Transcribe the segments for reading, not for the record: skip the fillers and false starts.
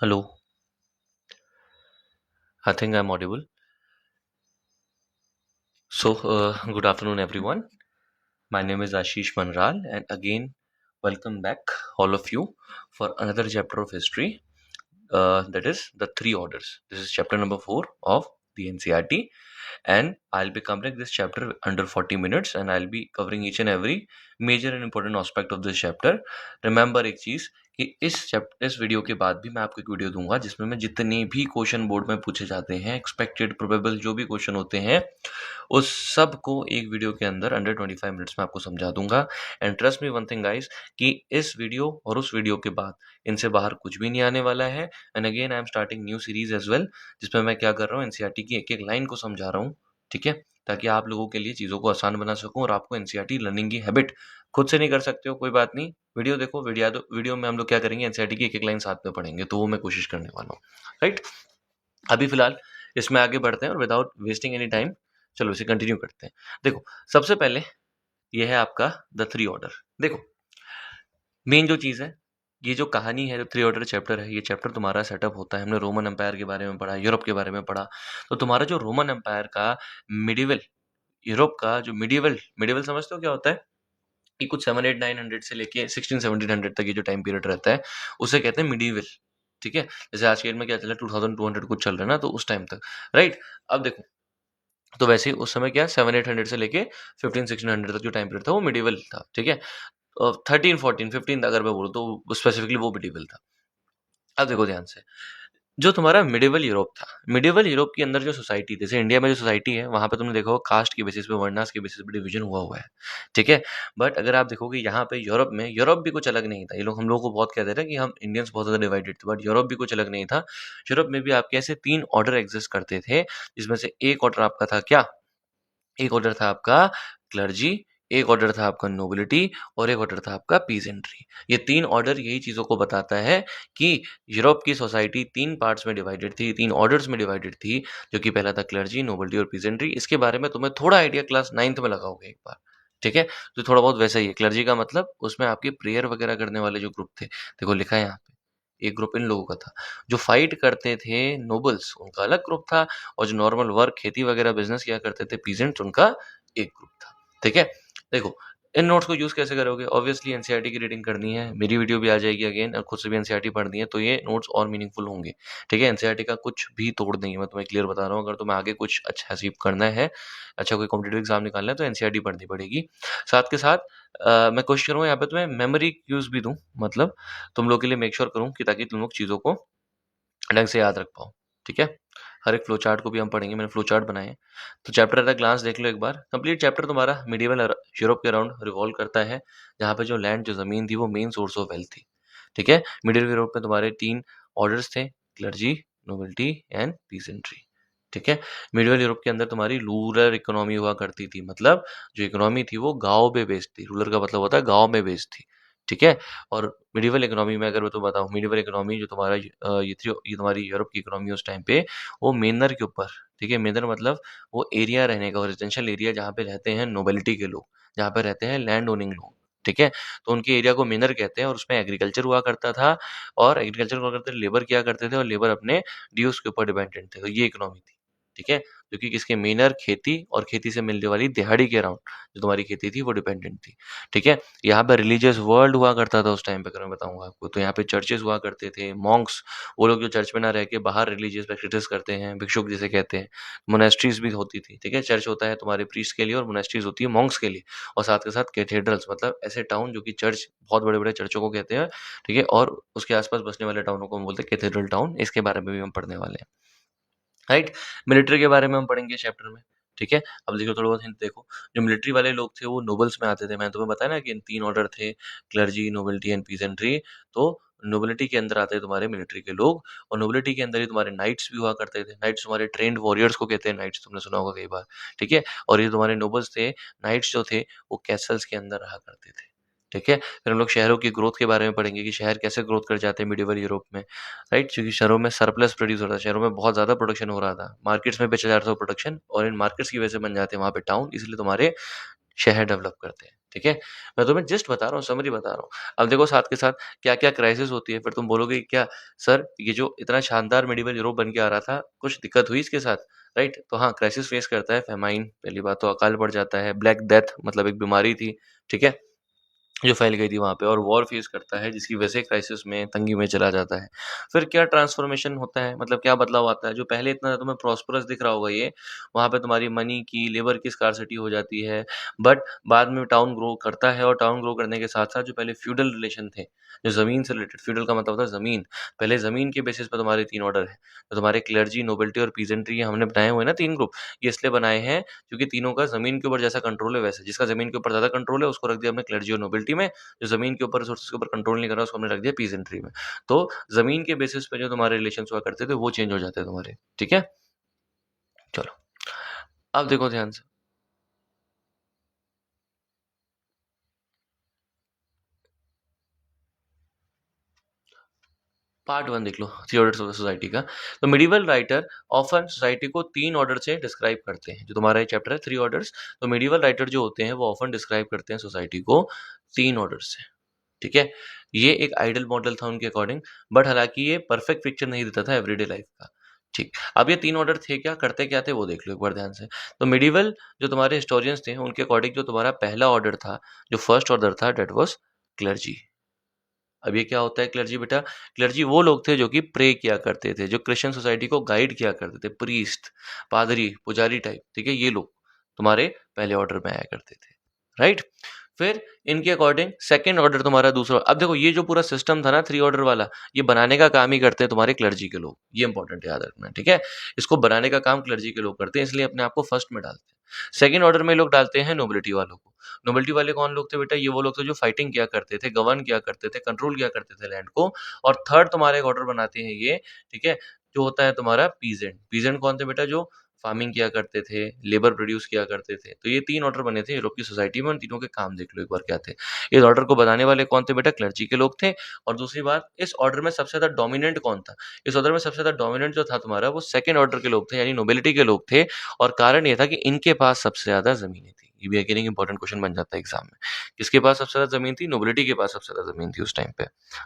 Hello, I think I'm audible. Good afternoon, everyone. My name is Ashish Manral, and again, welcome back, all of you, for another chapter of history. That is the three orders. This is chapter number 4 of the NCRT, and I'll be covering this chapter under 40 minutes, and I'll be covering each and every major and important aspect of this chapter. Remember एक चीज कि इस video के बाद भी मैं आपको एक वीडियो दूंगा जिसमें मैं जितने भी क्वेश्चन बोर्ड में पूछे जाते हैं, एक्सपेक्टेड प्रोबेबल जो भी क्वेश्चन होते हैं, उस सब को एक वीडियो के अंदर अंडर 25 मिनट्स में आपको समझा दूंगा। And trust me one thing guys, कि इस वीडियो और उस वीडियो के बाद इनसे बाहर कुछ भी नहीं आने वाला है। And again I am starting new series as well, जिसमें मैं क्या कर रहा हूँ, एनसीईआरटी की एक एक लाइन को समझा रहा हूँ, ठीक है, ताकि आप लोगों के लिए चीज़ों को आसान बना सकूं और आपको एनसीईआरटी लर्निंग की हैबिट खुद से नहीं कर सकते हो, कोई बात नहीं, वीडियो देखो, वीडियो में हम लोग क्या करेंगे, एनसीईआरटी की एक एक लाइन साथ में पढ़ेंगे, तो वो मैं कोशिश करने वाला हूँ। राइट, अभी फिलहाल इसमें आगे बढ़ते हैं और विदाउट वेस्टिंग एनी टाइम चलो इसे कंटिन्यू करते हैं। देखो, सबसे पहले ये है आपका द थ्री ऑर्डर। देखो, मेन जो चीज़ है, ये जो कहानी है, जो थ्री ऑर्डर चैप्टर है, ये चैप्टर तुम्हारा सेटअप होता है। हमने रोमन एम्पायर के बारे में पढ़ा, यूरोप के बारे में पढ़ा। तो तुम्हारा जो रोमन एम्पायर का मिडिवल, यूरोप का जो मिडिवल मिडिवल समझते हो क्या होता है, कि कुछ 700-800-900 से लेके 1600-1700 तक ये जो टाइम पीरियड रहता है, उसे कहते हैं मिडिवल। ठीक है, जैसे आज के डेट में क्या चल रहा है, 2200 कुछ चल रहा है ना, तो उस टाइम तक। राइट, अब देखो, तो वैसे ही उस समय क्या 700-800 से लेके 1500-1600 तक जो टाइम पीरियड था वो मिडिवल था। ठीक है, 13, 14, 15 अगर मैं बोलूँ तो स्पेसिफिकली वो मिडिवल था। अब देखो ध्यान से, जो तुम्हारा मिडिवल यूरोप था, मिडिवल यूरोप के अंदर जो सोसाइटी, जैसे इंडिया में जो सोसाइटी है, वहां पे तुमने देखा होगा कास्ट की बेसिस पे, वर्णास के बेसिस पे डिवीजन हुआ हुआ है। ठीक है, बट अगर आप देखोगे यहाँ पे यूरोप में, यूरोप भी कुछ अलग नहीं था। ये लोग हम लोग को बहुत कहते थे कि हम इंडियंस बहुत ज्यादा डिवाइडेड थे, बट यूरोप भी कुछ अलग नहीं था। यूरोप में भी आपके ऐसे तीन ऑर्डर एग्जिस्ट करते थे, जिसमें से एक ऑर्डर आपका था क्या, एक ऑर्डर था आपका क्लर्जी, एक ऑर्डर था आपका नोबिलिटी, और एक ऑर्डर था आपका पीजेंट्री। ये तीन ऑर्डर यही चीजों को बताता है कि यूरोप की सोसाइटी तीन पार्ट्स में डिवाइडेड थी, तीन ऑर्डर्स में डिवाइडेड थी, जो कि पहला था क्लर्जी, नोबिलिटी और पीजेंट्री। इसके बारे में तुम्हें थोड़ा आइडिया क्लास 9th में लगाओगे एक बार। ठीक है, तो थोड़ा बहुत वैसा ही है। क्लर्जी का मतलब उसमें आपके प्रेयर वगैरह करने वाले जो ग्रुप थे, देखो लिखा है यहाँ पे, एक ग्रुप इन लोगों का था। जो फाइट करते थे नोबल्स, उनका अलग ग्रुप था, और जो नॉर्मल वर्क, खेती वगैरह बिजनेस किया करते थे पीजेंट्स, उनका एक ग्रुप था। ठीक है, देखो, इन नोट्स को यूज कैसे करोगे, ऑब्वियसली एनसीईआरटी की रीडिंग करनी है, मेरी वीडियो भी आ जाएगी अगेन, और खुद से भी एनसीईआरटी पढ़नी है, तो ये नोट्स और मीनिंगफुल होंगे। ठीक है, एनसीईआरटी का कुछ भी तोड़ नहीं है, मैं तुम्हें क्लियर बता रहा हूँ। अगर तुम्हें आगे कुछ अच्छा अचीव करना है, अच्छा कोई कॉम्पिटेटिव एग्जाम निकालना है, तो एनसीईआरटी पढ़नी पड़ेगी। साथ के साथ मैं कोशिश करूँगा यहाँ पे तुम्हें मेमोरी क्यूज भी दूँ, मतलब तुम लोग के लिए मेक श्योर करूँ कि ताकि तुम लोग चीज़ों को ढंग से याद रख पाओ। ठीक है, हर एक फ्लो चार्ट को भी हम पढ़ेंगे, मैंने फ्लो चार्ट बनाए हैं। तो चैप्टर एट अ ग्लांस देख लो एक बार। कंप्लीट चैप्टर तुम्हारा मिडिवल यूरोप के अराउंड रिवॉल्व करता है, जहाँ पे जो लैंड, जो जमीन थी, वो मेन सोर्स ऑफ वेल्थ थी। ठीक है, मिडिवल यूरोप में तुम्हारे तीन ऑर्डर्स थे, क्लर्जी, नोबिलिटी एंड पीजेंट्री। ठीक है, मिडिवल यूरोप के अंदर तुम्हारी रूरल इकोनॉमी हुआ करती थी, मतलब जो इकोनॉमी थी वो गांव में बेस्ड थी। रूरल का मतलब होता है गांव में बेस्ड थी। ठीक है, और मिडिवल इकोनॉमी में अगर मैं तो बताऊं, मिडिवल इकोनॉमी जो तुम्हारा ये तुम्हारी यूरोप की इकोनॉमी उस टाइम पे, वो मेनर के ऊपर, ठीक है, मेनर मतलब वो एरिया रहने का, रेजिडेंशियल एरिया जहाँ पे रहते हैं नोबिलिटी के लोग, जहाँ पे रहते हैं लैंड ओनिंग लोग। ठीक है, तो उनके एरिया को मेनर कहते हैं, और उसमें एग्रीकल्चर हुआ करता था, और एग्रीकल्चर हुआ करते थे, लेबर किया करते थे, और लेबर अपने ड्यूज के ऊपर डिपेंडेंट थे। तो ये इकोनॉमी थी। ठीक है, जो कि किसके, मेनर, खेती और खेती से मिलने वाली दिहाड़ी के अराउंड जो तुम्हारी खेती थी वो डिपेंडेंट थी। ठीक है, यहाँ पे रिलीजियस वर्ल्ड हुआ करता था उस टाइम पे, अगर मैं बताऊंगा आपको, तो यहाँ पे चर्चेस हुआ करते थे, मॉन्क्स, वो लोग जो चर्च में ना रह के बाहर रिलीजियस प्रैक्टिस करते हैं, भिक्षुक जिसे कहते हैं। मोनेस्ट्रीज भी होती थी। ठीक है, चर्च होता है तुम्हारे प्रीस्ट के लिए, और मोनेस्ट्रीज होती है मॉन्क्स के लिए, और साथ के साथ कैथेड्रल्स, मतलब ऐसे टाउन जो कि चर्च, बहुत बड़े बड़े चर्चों को कहते हैं। ठीक है, और उसके आसपास बसने वाले टाउनों को हम बोलते हैं कैथेड्रल टाउन। इसके बारे में भी हम पढ़ने वाले हैं। राइट, मिलिट्री के बारे में हम पढ़ेंगे चैप्टर में। ठीक है, अब देखो थोड़ा बहुत हिंट देखो, जो मिलिट्री वाले लोग थे वो नोबल्स में आते थे। मैंने तुम्हें बताया ना कि इन तीन ऑर्डर थे, क्लर्जी, नोबिलिटी एंड पीजेंट्री। तो नोबिलिटी के अंदर आते हैं तुम्हारे मिलिट्री के लोग, और नोबिलिटी के अंदर ही तुम्हारे नाइट्स भी हुआ करते थे। नाइट्स तुम्हारे ट्रेंड वॉरियर्स को कहते हैं, नाइट्स तुमने सुना होगा कई बार। ठीक है, और ये तुम्हारे नोबल्स थे, नाइट्स जो थे वो कैसल्स के अंदर रहा करते थे। ठीक है, फिर हम लोग शहरों की ग्रोथ के बारे में पढ़ेंगे कि शहर कैसे ग्रोथ कर जाते हैं मिडिवल यूरोप में। राइट, क्योंकि शहरों में सरप्लस प्रोड्यूस हो रहा था, शहरों में बहुत ज़्यादा प्रोडक्शन हो रहा था, मार्केट्स में बेचा जा रहा था प्रोडक्शन, और इन मार्केट्स की वजह से बन जाते हैं वहाँ पे टाउन, इसलिए तुम्हारे शहर डेवलप करते हैं। ठीक है, मैं तुम्हें जस्ट बता रहा हूँ, समरी बता रहा हूँ। अब देखो साथ के साथ क्या क्या क्राइसिस होती है, फिर तुम बोलोगे क्या सर ये जो इतना शानदार मिडिवल यूरोप बन के आ रहा था, कुछ दिक्कत हुई इसके साथ, राइट? तो हाँ, क्राइसिस फेस करता है, फेमाइन, पहली बात तो अकाल पड़ जाता है, ब्लैक डेथ मतलब एक बीमारी थी, ठीक है, जो फैल गई थी वहाँ पे, और वॉर फेस करता है जिसकी वजह से क्राइसिस में, तंगी में चला जाता है। फिर क्या ट्रांसफॉर्मेशन होता है, मतलब क्या बदलाव आता है, जो पहले इतना तुम्हें प्रॉस्परस दिख रहा होगा ये, वहाँ पे तुम्हारी मनी की, लेबर की स्कार्सिटी हो जाती है, बट बाद में टाउन ग्रो करता है, और टाउन ग्रो करने के साथ-साथ जो पहले फ्यूडल रिलेशन थे, जो ज़मीन से रिलेटेड, फ्यूडल का मतलब होता है ज़मीन, पहले ज़मीन के बेसिस पे तुम्हारे 3 ऑर्डर हैं। तो तुम्हारे क्लर्जी, नोबिलिटी और पीजेंट्री, ये हमने बनाए हुए हैं ना 3 ग्रुप, ये इसलिए बनाए हैं क्योंकि तीनों का ज़मीन के ऊपर जैसा कंट्रोल है वैसे, जिसका ज़मीन के ऊपर ज़्यादा कंट्रोल है उसको रख दिया हमने क्लर्जी और नोबिलिटी में, जो ज़मीन के ऊपर रिसोर्सेज़ के ऊपर कंट्रोल नहीं कर रहा उसको हमने रख दिया पीजेंट्री में। तो ज़मीन के बेसिस पे जो तुम्हारे रिलेशंस हुआ करते थे वो चेंज हो जाते हैं तुम्हारे, ठीक है? चलो, अब देखो ध्यान से। पार्ट 1 देख लो, 3 ऑर्डर्स ऑफ सोसाइटी का। तो मिडिवल राइटर ऑफन सोसाइटी को 3 ऑर्डर से डिस्क्राइब करते हैं। जो तुम्हारा ये चैप्टर है 3 ऑर्डर्स, तो मिडिवल राइटर जो होते हैं वो ऑफन डिस्क्राइब करते हैं सोसाइटी को 3 ऑर्डर से, ठीक है? ये एक आइडियल मॉडल था उनके अकॉर्डिंग, बट हालाँकि ये परफेक्ट पिक्चर नहीं देता था एवरीडे लाइफ का। ठीक, अब ये 3 ऑर्डर थे क्या, करते क्या थे वो देख लो एक बार ध्यान से। तो मिडिवल जो तुम्हारे हिस्टोरियंस थे उनके अकॉर्डिंग जो तुम्हारा पहला ऑर्डर था, जो फर्स्ट ऑर्डर था दैट वाज़ क्लर्जी। अब ये क्या होता है क्लर्जी बेटा? क्लर्जी वो लोग थे जो कि प्रे किया करते थे, जो क्रिश्चियन सोसाइटी को गाइड किया करते थे, प्रीस्ट, पादरी, पुजारी टाइप, ठीक है? ये लोग तुम्हारे पहले ऑर्डर में आया करते थे, राइट? फिर इनके अकॉर्डिंग सेकंड ऑर्डर तुम्हारा दूसरा, अब देखो ये जो पूरा सिस्टम था ना 3 ऑर्डर वाला, ये बनाने का काम ही करते हैं तुम्हारे क्लर्जी के लोग, ये इंपॉर्टेंट याद रखना, ठीक है? इसको बनाने का काम क्लर्जी के लोग करते हैं, इसलिए अपने आप को फर्स्ट में डालते हैं। सेकंड ऑर्डर में लोग डालते हैं नोबिलिटी वालों को। नोबिलिटी वाले कौन लोग थे बेटा? ये वो लोग थे जो फाइटिंग किया करते थे, गवर्न किया करते थे, कंट्रोल किया करते थे लैंड को। और थर्ड तुम्हारे एक ऑर्डर बनाते हैं ये, ठीक है? जो होता है तुम्हारा पीजेंट। पीजेंट कौन थे बेटा? जो फार्मिंग किया करते थे, लेबर प्रोड्यूस किया करते थे। तो ये 3 ऑर्डर बने थे यूरोप की सोसाइटी में, उन तीनों के काम देख लो एक बार क्या थे। इस ऑर्डर को बनाने वाले कौन थे बेटा? क्लर्जी के लोग थे। और दूसरी बात, इस ऑर्डर में सबसे ज़्यादा डोमिनेंट कौन था? इस ऑर्डर में सबसे ज़्यादा डोमिनेंट जो था तुम्हारा, वो सेकंड ऑर्डर के लोग थे, यानी नोबिलिटी के लोग थे। और कारण ये था कि इनके पास सबसे ज़्यादा ज़मीनें थी। ये भी अगेन एक इंपॉर्टेंट क्वेश्चन बन जाता है एग्ज़ाम में। किसके पास सबसे ज़्यादा ज़मीन थी? नोबिलिटी के पास सबसे ज़्यादा ज़मीन थी उस टाइम पे,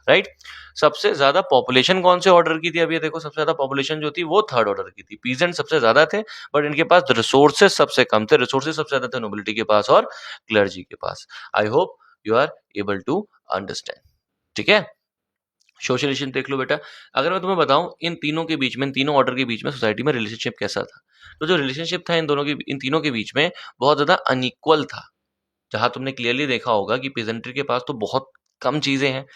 राइट? सबसे ज़्यादा पॉपुलेशन कौन से ऑर्डर की थी? अब ये देखो, सबसे ज़्यादा पॉपुलेशन जो थी वो थर्ड ऑर्डर की थी। पीजेंट सबसे ज़्यादा थे, बट इनके पास रिसोर्सेज सबसे कम थे। रिसोर्सेज सबसे ज़्यादा थे नोबिलिटी के पास और क्लर्जी के पास। I hope you are able to understand, ठीक है? सोशल रिलेशन देख लो बेटा। अगर मैं तुम्हें बताऊं इन तीनों के बीच में, इन तीनों ऑर्डर के बीच में सोसाइटी में रिलेशनशिप कैसा था, तो जो रिलेशनशिप था इन दोनों के, इन तीनों के बीच में, बहुत ज़्यादा अनइक्वल था। जहाँ तुमने क्लियरली देखा होगा कि पेजेंट्री के पास तो बहुत कम चीज़ें हैं,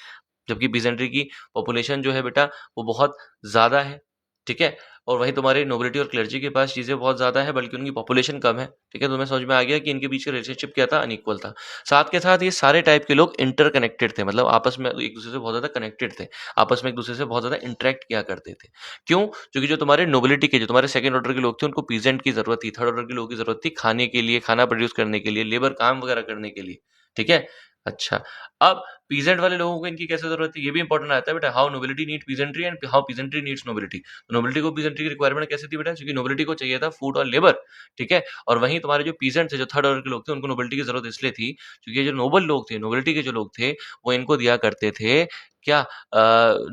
जबकि पीजेंट्री की पॉपुलेशन जो है बेटा वो बहुत ज़्यादा है, ठीक है? और वहीं तुम्हारे नोबिलिटी और क्लर्जी के पास चीज़ें बहुत ज़्यादा है, बल्कि उनकी पॉपुलेशन कम है, ठीक है? तुम्हें समझ में आ गया कि इनके बीच का रिलेशनशिप क्या था? अनइक्वल था। साथ के साथ ये सारे टाइप के लोग इंटरकनेक्टेड थे, मतलब आपस में एक-दूसरे से बहुत ज़्यादा कनेक्टेड थे, आपस में एक-दूसरे से बहुत ज़्यादा इंटरैक्ट किया करते थे। क्यों? क्योंकि जो तुम्हारे नोबिलिटी के, जो तुम्हारे सेकंड ऑर्डर के लोग थे, उनको पीजेंट की ज़रूरत थी, थर्ड ऑर्डर के लोगों की ज़रूरत थी खाने के लिए, खाना प्रोड्यूस करने के लिए, लेबर काम वगैरह करने के लिए, ठीक है? अच्छा, अब पीजेंट वाले लोगों को इनकी कैसे ज़रूरत थी, ये भी इंपॉर्टेंट आता है बेटा। How nobility need peasantry and how peasantry needs nobility. तो नोबिलिटी को पीजेंट्री की रिक्वायरमेंट कैसे थी बेटा? क्योंकि नोबिलिटी को चाहिए था फूड और लेबर, ठीक है? और वहीं तुम्हारे जो पीजेंट थे, जो थर्ड ऑर्डर के लोग थे, उनको नोबिलिटी की ज़रूरत इसलिए थी क्योंकि ये जो नोबल लोग थे, नोबिलिटी के जो लोग थे, वो इनको दिया करते थे क्या,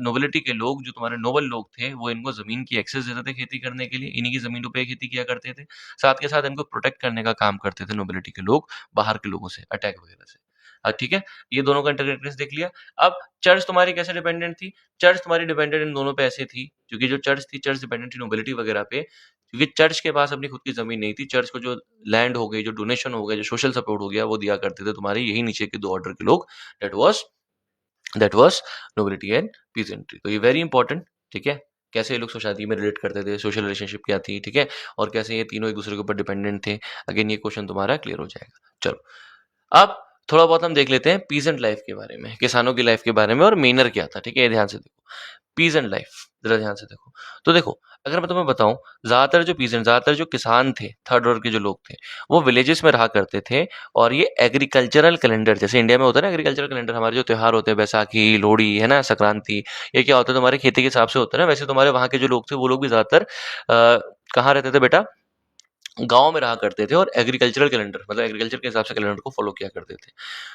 नोबिलिटी के लोग, जो तुम्हारे नोबल लोग थे, वो इनको ज़मीन की एक्सेस देते थे खेती करने के लिए, इन्हीं की ज़मीनों पे खेती किया करते थे। साथ के साथ इनको प्रोटेक्ट करने का काम करते थे नोबिलिटी के लोग, बाहर के लोगों से, अटैक वगैरह से। ठीक है? ये दोनों का इंटरकनेक्टेडनेस देख लिया। अब चर्च तुम्हारी कैसे डिपेंडेंट थी? चर्च तुम्हारी डिपेंडेंट इन दोनों पे ऐसे थी, क्योंकि जो चर्च थी, चर्च डिपेंडेंट थी नोबिलिटी वगैरह पे, क्योंकि चर्च के पास अपनी खुद की ज़मीन नहीं थी। चर्च को जो लैंड हो गई, जो डोनेशन हो गया, जो सोशल सपोर्ट हो गया, वो दिया करते थे तुम्हारे यही नीचे के 2 ऑर्डर के लोग, that was that was nobility and peasantry. तो ये वेरी इंपॉर्टेंट, ठीक है? कैसे ये लोग सोसाइटी में रिलेट करते थे, सोशल रिलेशनशिप क्या थी, ठीक है? और कैसे ये तीनों एक-दूसरे के ऊपर डिपेंडेंट थे। अगेन ये क्वेश्चन तुम्हारा क्लियर हो जाएगा। चलो, अब थोड़ा बहुत हम देख लेते हैं पीजेंट लाइफ के बारे में, किसानों की लाइफ के बारे में और मेनर क्या था, ठीक है? ये ध्यान से देखो। पीजेंट लाइफ ज़रा ध्यान से देखो। तो देखो, अगर मैं तुम्हें बताऊँ, ज़्यादातर जो किसान थे, थर्ड वर्ग के जो लोग थे, वो विलेजेस में रहा करते थे। और ये एग्रीकल्चरल कैलेंडर, जैसे इंडिया में होता है ना एग्रीकल्चरल कैलेंडर, हमारे जो त्योहार होते हैं, बैसाखी, लोहड़ी, है ना, संक्रांति, ये क्या होता है तुम्हारे खेती के हिसाब से होता है ना, वैसे तुम्हारे वहाँ के जो लोग थे, वो लोग भी ज़्यादातर कहाँ रहते थे बेटा? गाँव में रहा करते थे और एग्रीकल्चरल कैलेंडर मतलब एग्रीकल्चर के हिसाब से कैलेंडर को फॉलो किया करते थे।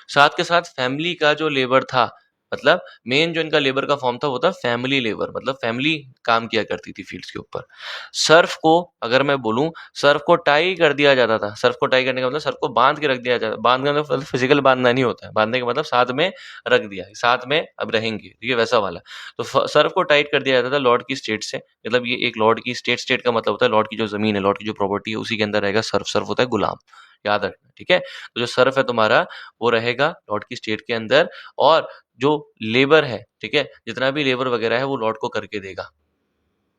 साथ के साथ फैमिली का जो लेबर था मतलब मेन जो इनका लेबर का फॉर्म था वो था फैमिली लेबर मतलब फैमिली काम किया करती थी फील्ड्स के ऊपर। सर्फ को अगर मैं बोलूँ सर्फ को टाई कर दिया जाता था। सर्फ को टाई करने का मतलब सर्फ को बांध के रख दिया जाता बांध का मतलब फिजिकल बांधना नहीं होता है। बांधने का मतलब साथ में रख दिया, साथ में अब रहेंगे, ठीक है वैसा वाला। तो सर्फ को टाइट कर दिया जाता था लॉर्ड की स्टेट से। मतलब ये एक लॉर्ड की स्टेट, स्टेट का मतलब होता है लॉर्ड की जो जमीन है, लॉर्ड की जो प्रॉपर्टी है उसी के अंदर रहेगा सर्फ। सर्फ होता है गुलाम, याद रखना, ठीक है। तो जो सर्फ है तुम्हारा वो रहेगा लॉर्ड की स्टेट के अंदर, और जो लेबर है, ठीक है, जितना भी लेबर वगैरह है वो लॉर्ड को करके देगा,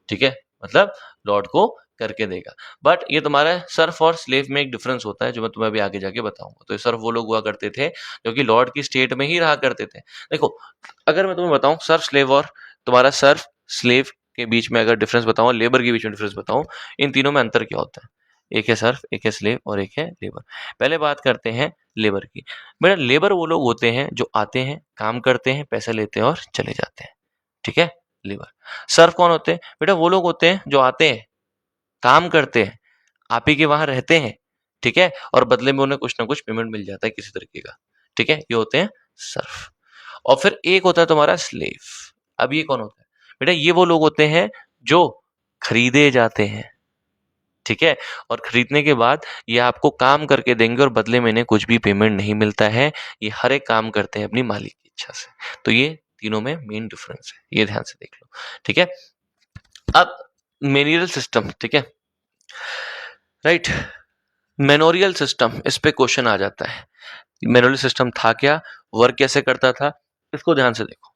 ठीक है, मतलब लॉर्ड को करके देगा। बट ये तुम्हारा सर्फ और स्लेव में एक डिफरेंस होता है जो मैं तुम्हें अभी आगे जाके बताऊंगा। तो ये सर्फ वो लोग हुआ करते थे जो कि लॉर्ड की स्टेट में ही रहा करते थे। देखो अगर मैं तुम्हें बताऊं सर्फ स्लेव और तुम्हारा सर्फ स्लेव के बीच में अगर डिफरेंस बताऊं, लेबर के बीच में डिफरेंस बताऊं, इन तीनों में अंतर क्या होता है? एक है सर्फ, एक है स्लेव और एक है लेबर। पहले बात करते हैं लेबर की। बेटा लेबर वो लोग होते हैं जो आते हैं, काम करते हैं, पैसे लेते हैं और चले जाते हैं, ठीक है, लेबर। सर्फ कौन होते हैं? बेटा वो लोग होते हैं जो आते हैं, काम करते हैं, आप ही के वहां रहते हैं, ठीक है, और बदले में उन्हें कुछ ना कुछ पेमेंट मिल जाता है किसी तरीके का, ठीक है, ये होते हैं सर्फ। और फिर एक होता है तुम्हारा स्लेव। अब ये कौन होता है? बेटा ये वो लोग होते हैं जो खरीदे जाते हैं, ठीक है, और खरीदने के बाद ये आपको काम करके देंगे और बदले में इन्हें कुछ भी पेमेंट नहीं मिलता है। ये हर एक काम करते हैं अपनी मालिक की इच्छा से। तो ये तीनों में मेन डिफरेंस है, ये ध्यान से देख लो, ठीक है। अब मेनियल सिस्टम, ठीक है, राइट, मेनोरियल सिस्टम, इस पे क्वेश्चन आ जाता है। मेनोरियल सिस्टम था क्या, वर्क कैसे करता था, इसको ध्यान से देखो।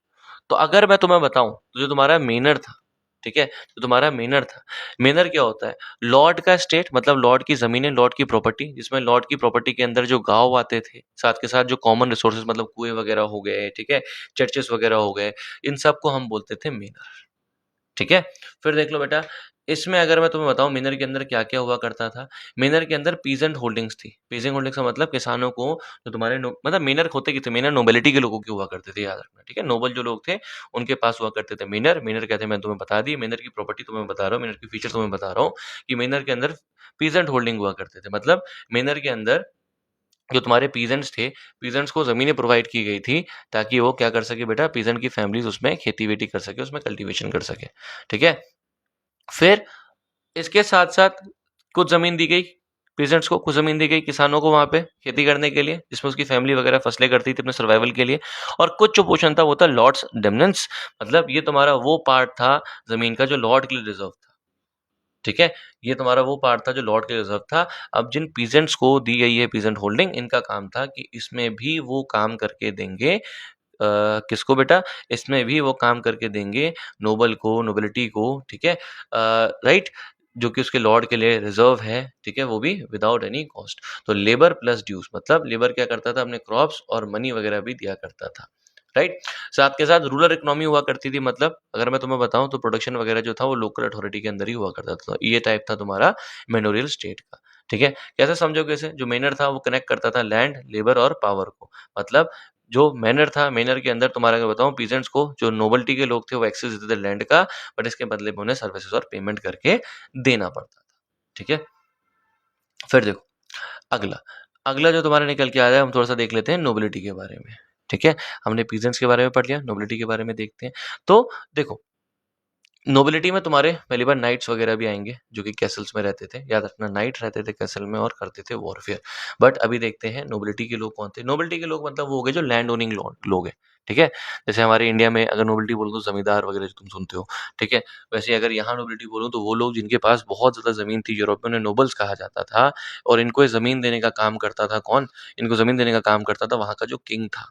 तो अगर मैं तुम्हें बताऊं तो जो तुम्हारा मेनर था, ठीक है, जो तुम्हारा मेनर था, मेनर क्या होता है? लॉर्ड का स्टेट मतलब लॉर्ड की जमीनें, लॉर्ड की प्रॉपर्टी, जिसमें लॉर्ड की प्रॉपर्टी के अंदर जो गांव आते थे, साथ के साथ जो कॉमन रिसोर्सेज मतलब कुएं वगैरह हो गए, ठीक है, चर्चेस वगैरह हो गए, इन सब को हम बोलते थे मेनर, ठीक है। फिर देख लो बेटा, इसमें अगर मैं तुम्हें बताऊं मेनर के अंदर क्या क्या हुआ करता था। मेनर के अंदर पीजेंट होल्डिंग्स थी। पीजेंट होल्डिंग्स का मतलब किसानों को, जो तुम्हारे मतलब मेनर होते कितने, मेनर नोबिलिटी के लोगों के हुआ करते थे, याद रखना, ठीक है, नोबल जो लोग थे उनके पास हुआ करते थे मेनर। मेनर कहते हैं, मैं तुम्हें बता दी, मेनर की प्रॉपर्टी तुम्हें बता रहा हूँ, मेनर की फीचर तुम्हें बता रहा हूँ कि मेनर के अंदर पीजेंट होल्डिंग हुआ करते थे। मतलब मेनर के अंदर जो तुम्हारे पीजेंट्स थे, पीजेंट्स को ज़मीनें प्रोवाइड की गई थी ताकि वो क्या कर सके बेटा, पीजेंट की फैमिलीज़ उसमें खेती-वेती कर सके, उसमें कल्टीवेशन कर सके, ठीक है। फिर इसके साथ-साथ कुछ ज़मीन दी गई पीजेंट्स को, कुछ ज़मीन दी गई किसानों को वहाँ पे खेती करने के लिए, जिसमें उसकी फैमिली वगैरह फसलें करती थी अपने सर्वाइवल के लिए। और कुछ जो पोर्शन था वो था लॉर्ड्स डोमिनेंस, मतलब ये तुम्हारा वो पार्ट था ज़मीन का जो लॉर्ड के लिए रिजर्व था, ठीक है। ये तुम्हारा वो पार्ट था जो लॉर्ड के रिजर्व था। अब जिन पीजेंट्स को दी गई है पीजेंट होल्डिंग, इनका काम था कि इसमें भी वो काम करके देंगे किसको बेटा? इसमें भी वो काम करके देंगे नोबल को, नोबिलिटी को, ठीक है, राइट, जो कि उसके लॉर्ड के लिए रिजर्व है, ठीक है, वो भी विदाउट एनी कॉस्ट। तो लेबर प्लस ड्यूज, मतलब लेबर क्या करता था, अपने क्रॉप्स और मनी वगैरह भी दिया करता था, राइट। साथ के साथ रूरल इकोनॉमी हुआ करती थी, मतलब अगर मैं तुम्हें बताऊं तो प्रोडक्शन वगैरह जो था वो लोकल अथॉरिटी के अंदर ही हुआ करता था। ये टाइप था तुम्हारा मेनोरियल स्टेट का, ठीक है। कैसे समझोगे इसे? जो मेनर था वो कनेक्ट करता था लैंड, लेबर और पावर को। मतलब जो मैनर था, मैनर के अंदर तुम्हारा अगर बताऊं पीजेंट्स को, जो नोबल्टी के लोग थे, वो एक्सेस देते थे लैंड का, बट इसके बदले में उन्हें सर्विसेज और पेमेंट करके देना पड़ता था, ठीक है। फिर देखो अगला, अगला जो तुम्हारा निकल के आ रहा है, हम थोड़ा सा देख लेते हैं नोबिलिटी के बारे में, ठीक है। हमने पीजेंट्स के बारे में पढ़ लिया, नोबिलिटी के बारे में देखते हैं। तो देखो नोबिलिटी में तुम्हारे पहली बार नाइट्स वगैरह भी आएंगे जो कि कैसल्स में रहते थे, याद रखना, नाइट रहते थे कैसल में और करते थे वॉरफेयर। बट अभी देखते हैं नोबिलिटी के लोग कौन थे। नोबिलिटी के लोग मतलब वो हो गए जो लैंड ओनिंग लोग हैं, ठीक है। जैसे हमारे इंडिया में अगर नोबिलिटी बोलो तो जमींदार वगैरह जो तुम सुनते हो, ठीक है। वैसे ही अगर यहाँ नोबिलिटी बोलो तो वो लोग जिनके पास बहुत ज्यादा जमीन थी, यूरोप में उन्हें नोबल्स कहा जाता था। और इनको ये जमीन देने का काम करता था कौन? इनको जमीन देने का काम करता था वहां का जो किंग था,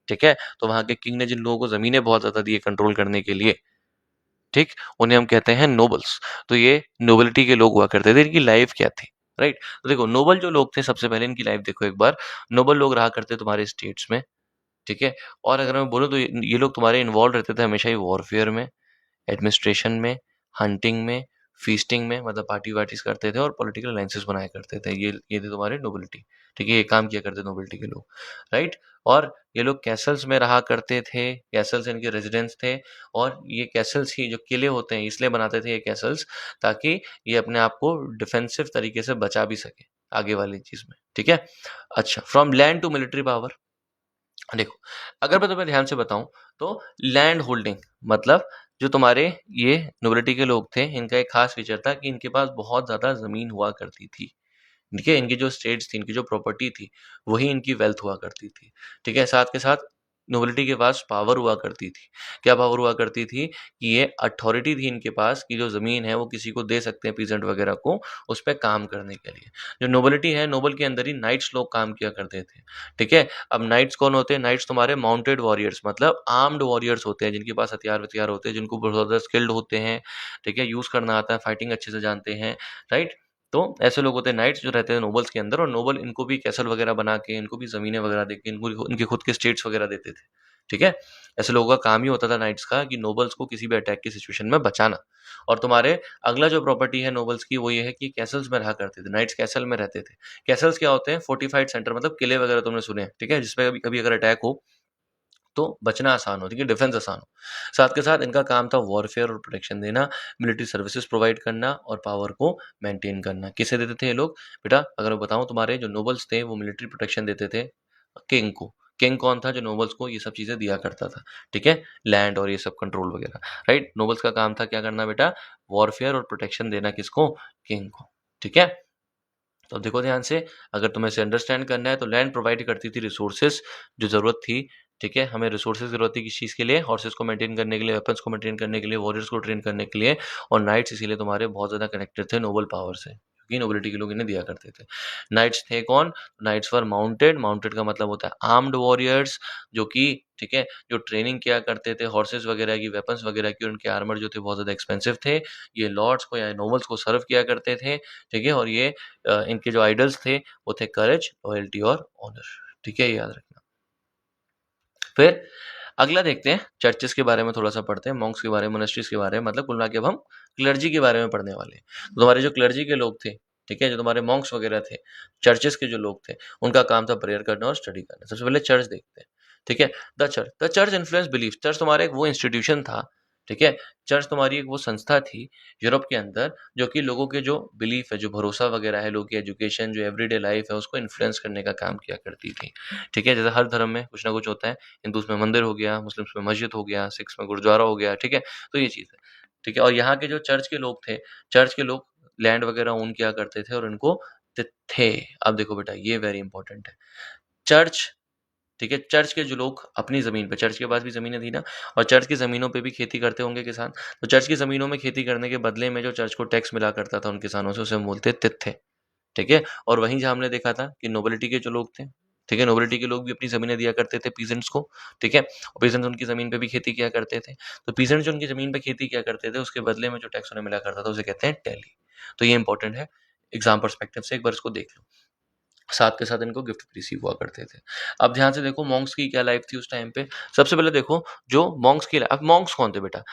ठीक है। तो वहां के किंग ने जिन लोगों को जमीनें बहुत ज्यादा दी कंट्रोल करने के लिए, ठीक, उन्हें हम कहते हैं नोबल्स। तो ये नोबिलिटी के लोग हुआ करते थे, इनकी लाइफ क्या थी, राइट। तो देखो नोबल जो लोग थे, सबसे पहले इनकी लाइफ देखो एक बार। नोबल लोग रहा करते तुम्हारे स्टेट्स में, ठीक है। और अगर मैं बोलूँ तो ये लोग तुम्हारे इन्वॉल्व रहते थे हमेशा ही वॉरफेयर में, एडमिनिस्ट्रेशन में, हंटिंग में, फीस्टिंग में, मतलब पार्टी वार्टीज करते थे और पॉलिटिकल अलायंसेस बनाया करते थे। ये थे तुम्हारे नोबिलिटी। ठीक है, ये काम किया करते नोबिलिटी के लोग, राइट। और ये लोग कैसल्स में रहा करते थे, कैसल्स इनके रेजिडेंस थे, और ये कैसल्स ही जो किले होते हैं इसलिए बनाते थे ये कैसल्स, ताकि ये अपने आप को डिफेंसिव तरीके से बचा भी सके आगे वाली चीज में। ठीक है, अच्छा, from land to military power. देखो, अगर मैं तुम्हें ध्यान से बताऊं तो लैंड होल्डिंग मतलब जो तुम्हारे ये नोबिलिटी के लोग थे, इनका एक खास फीचर था कि इनके पास बहुत ज्यादा जमीन हुआ करती थी। ठीक है, इनकी जो स्टेट्स थी, इनकी जो प्रॉपर्टी थी, वही इनकी वेल्थ हुआ करती थी। ठीक है, साथ के साथ नोबिलिटी के पास पावर हुआ करती थी। क्या पावर हुआ करती थी कि ये अथॉरिटी थी इनके पास कि जो ज़मीन है वो किसी को दे सकते हैं, पीजेंट वगैरह को, उस पे काम करने के लिए। जो नोबिलिटी है, नोबल के अंदर ही नाइट्स लोग काम किया करते थे। ठीक है, अब नाइट्स कौन होते हैं? नाइट्स तुम्हारे माउंटेड वॉरियर्स, मतलब आर्म्ड वॉरियर्स होते हैं, जिनके पास हथियार-वथियार होते हैं, जिनको बहुत ज़्यादा स्किल्ड होते हैं। ठीक है, यूज़ करना आता है, फाइटिंग अच्छे से जानते हैं, राइट? तो ऐसे लोग होते हैं नाइट्स, जो रहते हैं नोबल्स के अंदर, और नोबल इनको भी कैसल वगैरह बना के, इनको भी ज़मीनें वगैरह देके, इनको इनके खुद के स्टेट्स वगैरह देते थे। ठीक है? ऐसे लोगों का काम ही होता था नाइट्स का कि नोबल्स को किसी भी अटैक की सिचुएशन में बचाना। और तुम्हारे अगला जो प्रॉपर्टी है नोबल्स की, वो ये है कि कैसल्स में रहा करते थे, नाइट्स कैसल में रहते थे। कैसल्स क्या होते हैं? फोर्टिफाइड सेंटर, मतलब किले वगैरह तुमने सुने हैं, ठीक है? जिसपे कभी कभी अगर अटैक हो तो बचना आसान हो, ठीक है, डिफेंस आसान हो। साथ के साथ इनका काम था वॉरफेयर और प्रोटेक्शन देना, मिलिट्री सर्विसेज प्रोवाइड करना और पावर को मेंटेन करना। किसे देते थे ये लोग? बेटा अगर मैं बताऊं, तुम्हारे जो नोबल्स थे वो मिलिट्री प्रोटेक्शन देते थे किंग को। किंग कौन था? जो नोबल्स को ये सब चीजें दिया करता था। ठीक है, लैंड और ये सब कंट्रोल वगैरह, राइट। नोबल्स का काम था क्या करना बेटा? वॉरफेयर और प्रोटेक्शन देना, किसको? किंग को। ठीक है, तो देखो ध्यान से, अगर तुम्हें इसे अंडरस्टैंड करना है तो लैंड प्रोवाइड करती थी रिसोर्सेज जो ज़रूरत थी। ठीक है, हमें रिसोर्सेज ज़रूरत थी किस चीज़ के लिए? हॉर्सेस को मेंटेन करने के लिए, वेपन्स को मेंटेन करने के लिए, वॉरियर्स को ट्रेन करने के लिए। और नाइट्स इसीलिए तुम्हारे बहुत ज़्यादा कनेक्टेड थे नोबल पावर से, क्योंकि नोबिलिटी के लोग इन्हें दिया करते थे। नाइट्स थे कौन? नाइट्स वर माउंटेड। माउंटेड का मतलब होता है आर्म्ड वॉरियर्स, जो कि, ठीक है, जो ट्रेनिंग किया करते थे हॉर्सेस वगैरह की, वेपन्स वगैरह की, और उनके आर्मर जो थे बहुत ज़्यादा एक्सपेंसिव थे। ये लॉर्ड्स को या नोबल्स को सर्व किया करते थे। ठीक है, और ये इनके जो आइडल्स थे वो थे करेज, लॉयल्टी और ऑनर। ठीक है, ये याद रखना। फिर अगला देखते हैं, चर्चेस के बारे में थोड़ा सा पढ़ते हैं, मॉन्क्स के बारे में, मोनेस्ट्रीज के बारे में, मतलब कुल मिला के अब हम क्लर्जी के बारे में पढ़ने वाले हैं। तो तुम्हारे जो क्लर्जी के लोग थे, ठीक है, जो तुम्हारे मॉन्क्स वगैरह थे, चर्चेस के जो लोग थे, उनका काम था प्रेयर करना और स्टडी करना। सबसे पहले चर्च देखते हैं। ठीक है, the church influence belief. Church तुम्हारा एक वो इंस्टीट्यूशन था, ठीक है, चर्च तुम्हारी एक वो संस्था थी यूरोप के अंदर, जो कि लोगों के जो बिलीफ है, जो भरोसा वगैरह है, लोगों की एजुकेशन, जो एवरीडे लाइफ है, उसको इन्फ्लुएंस करने का काम किया करती थी। ठीक है, जैसे हर धर्म में कुछ ना कुछ होता है, हिंदूज में मंदिर हो गया, मुस्लिम्स में मस्जिद हो गया, सिख्स में गुरुद्वारा हो गया। ठीक है, तो ये चीज़ है। ठीक है, और यहाँ के जो चर्च के लोग थे, चर्च के लोग लैंड वगैरह ओन किया करते थे और इनको थे। अब देखो बेटा, ये वेरी इंपॉर्टेंट है। चर्च, ठीक है, चर्च के जो लोग अपनी ज़मीन पे, चर्च के पास भी ज़मीनें थी ना, और चर्च की ज़मीनों पे भी खेती करते होंगे किसान, तो चर्च की ज़मीनों में खेती करने के बदले में जो चर्च को टैक्स मिला करता था उन किसानों से, उसे हम बोलते थे। ठीक है, और वहीं जहाँ हमने देखा था कि नोबिलिटी के जो लोग थे, ठीक है, नोबिलिटी के लोग भी अपनी ज़मीनें दिया करते थे पीजेंट्स को। ठीक है, और पीजेंट्स उनकी ज़मीन पे भी खेती किया करते थे। तो पीजेंट्स जो उनकी ज़मीन पे खेती किया करते थे, उसके बदले में जो टैक्स उन्हें मिला करता था, उसे कहते हैं टैली। तो ये इंपॉर्टेंट है, एग्जाम पर्सपेक्टिव से एक बार इसको देख लो। साथ के साथ इनको गिफ्ट भी रिसीव हुआ करते थे। अब ध्यान से देखो मॉन्क्स की क्या लाइफ थी उस टाइम पे। सबसे पहले देखो जो मॉन्क्स की, अब मॉन्क्स कौन थे बेटा?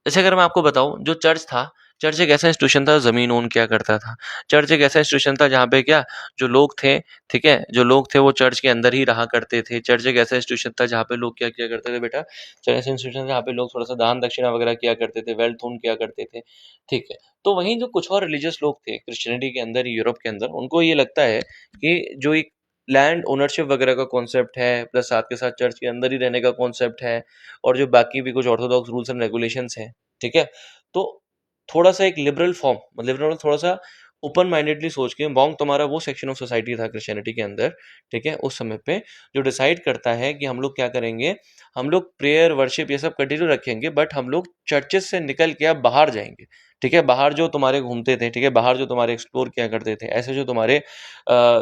जैसे अगर मैं आपको बताऊं, जो चर्च था, चर्च एक ऐसा इंस्टीट्यूशन था, जमीन ओन किया करता था। चर्च एक ऐसा इंस्टीट्यूशन था जहाँ पे क्या, जो लोग थे, ठीक है, जो लोग थे वो चर्च के अंदर ही रहा करते थे। चर्च एक ऐसा इंस्टीट्यूशन था जहाँ पे लोग क्या किया करते थे बेटा? चर्च ऐसा इंस्टीट्यूशन जहाँ पे लोग थोड़ा सा दान दक्षिणा वगैरह किया करते थे, वेल्थ ओन किया करते थे। ठीक है, तो वहीं जो कुछ और रिलीजियस लोग थे क्रिश्चियनिटी के अंदर, यूरोप के अंदर, उनको ये लगता है कि जो एक लैंड ओनरशिप वगैरह का कॉन्सेप्ट है, प्लस साथ के साथ चर्च के अंदर ही रहने का कॉन्सेप्ट है, और जो बाकी भी कुछ ऑर्थोडॉक्स रूल्स एंड रेगुलेशंस हैं, ठीक है, तो थोड़ा सा एक लिबरल फॉर्म, लिबरल थोड़ा सा ओपन माइंडेडली सोच के, मॉन्क तुम्हारा वो सेक्शन ऑफ सोसाइटी था क्रिश्चियनिटी के अंदर, ठीक है, उस समय पे, जो डिसाइड करता है कि हम लोग क्या करेंगे, हम लोग प्रेयर वर्शिप ये सब कंटिन्यू रखेंगे, बट हम लोग चर्चेस से निकल के अब बाहर जाएंगे। ठीक है, बाहर जो तुम्हारे घूमते थे, ठीक है, बाहर जो तुम्हारे एक्सप्लोर किया करते थे, ऐसे जो तुम्हारे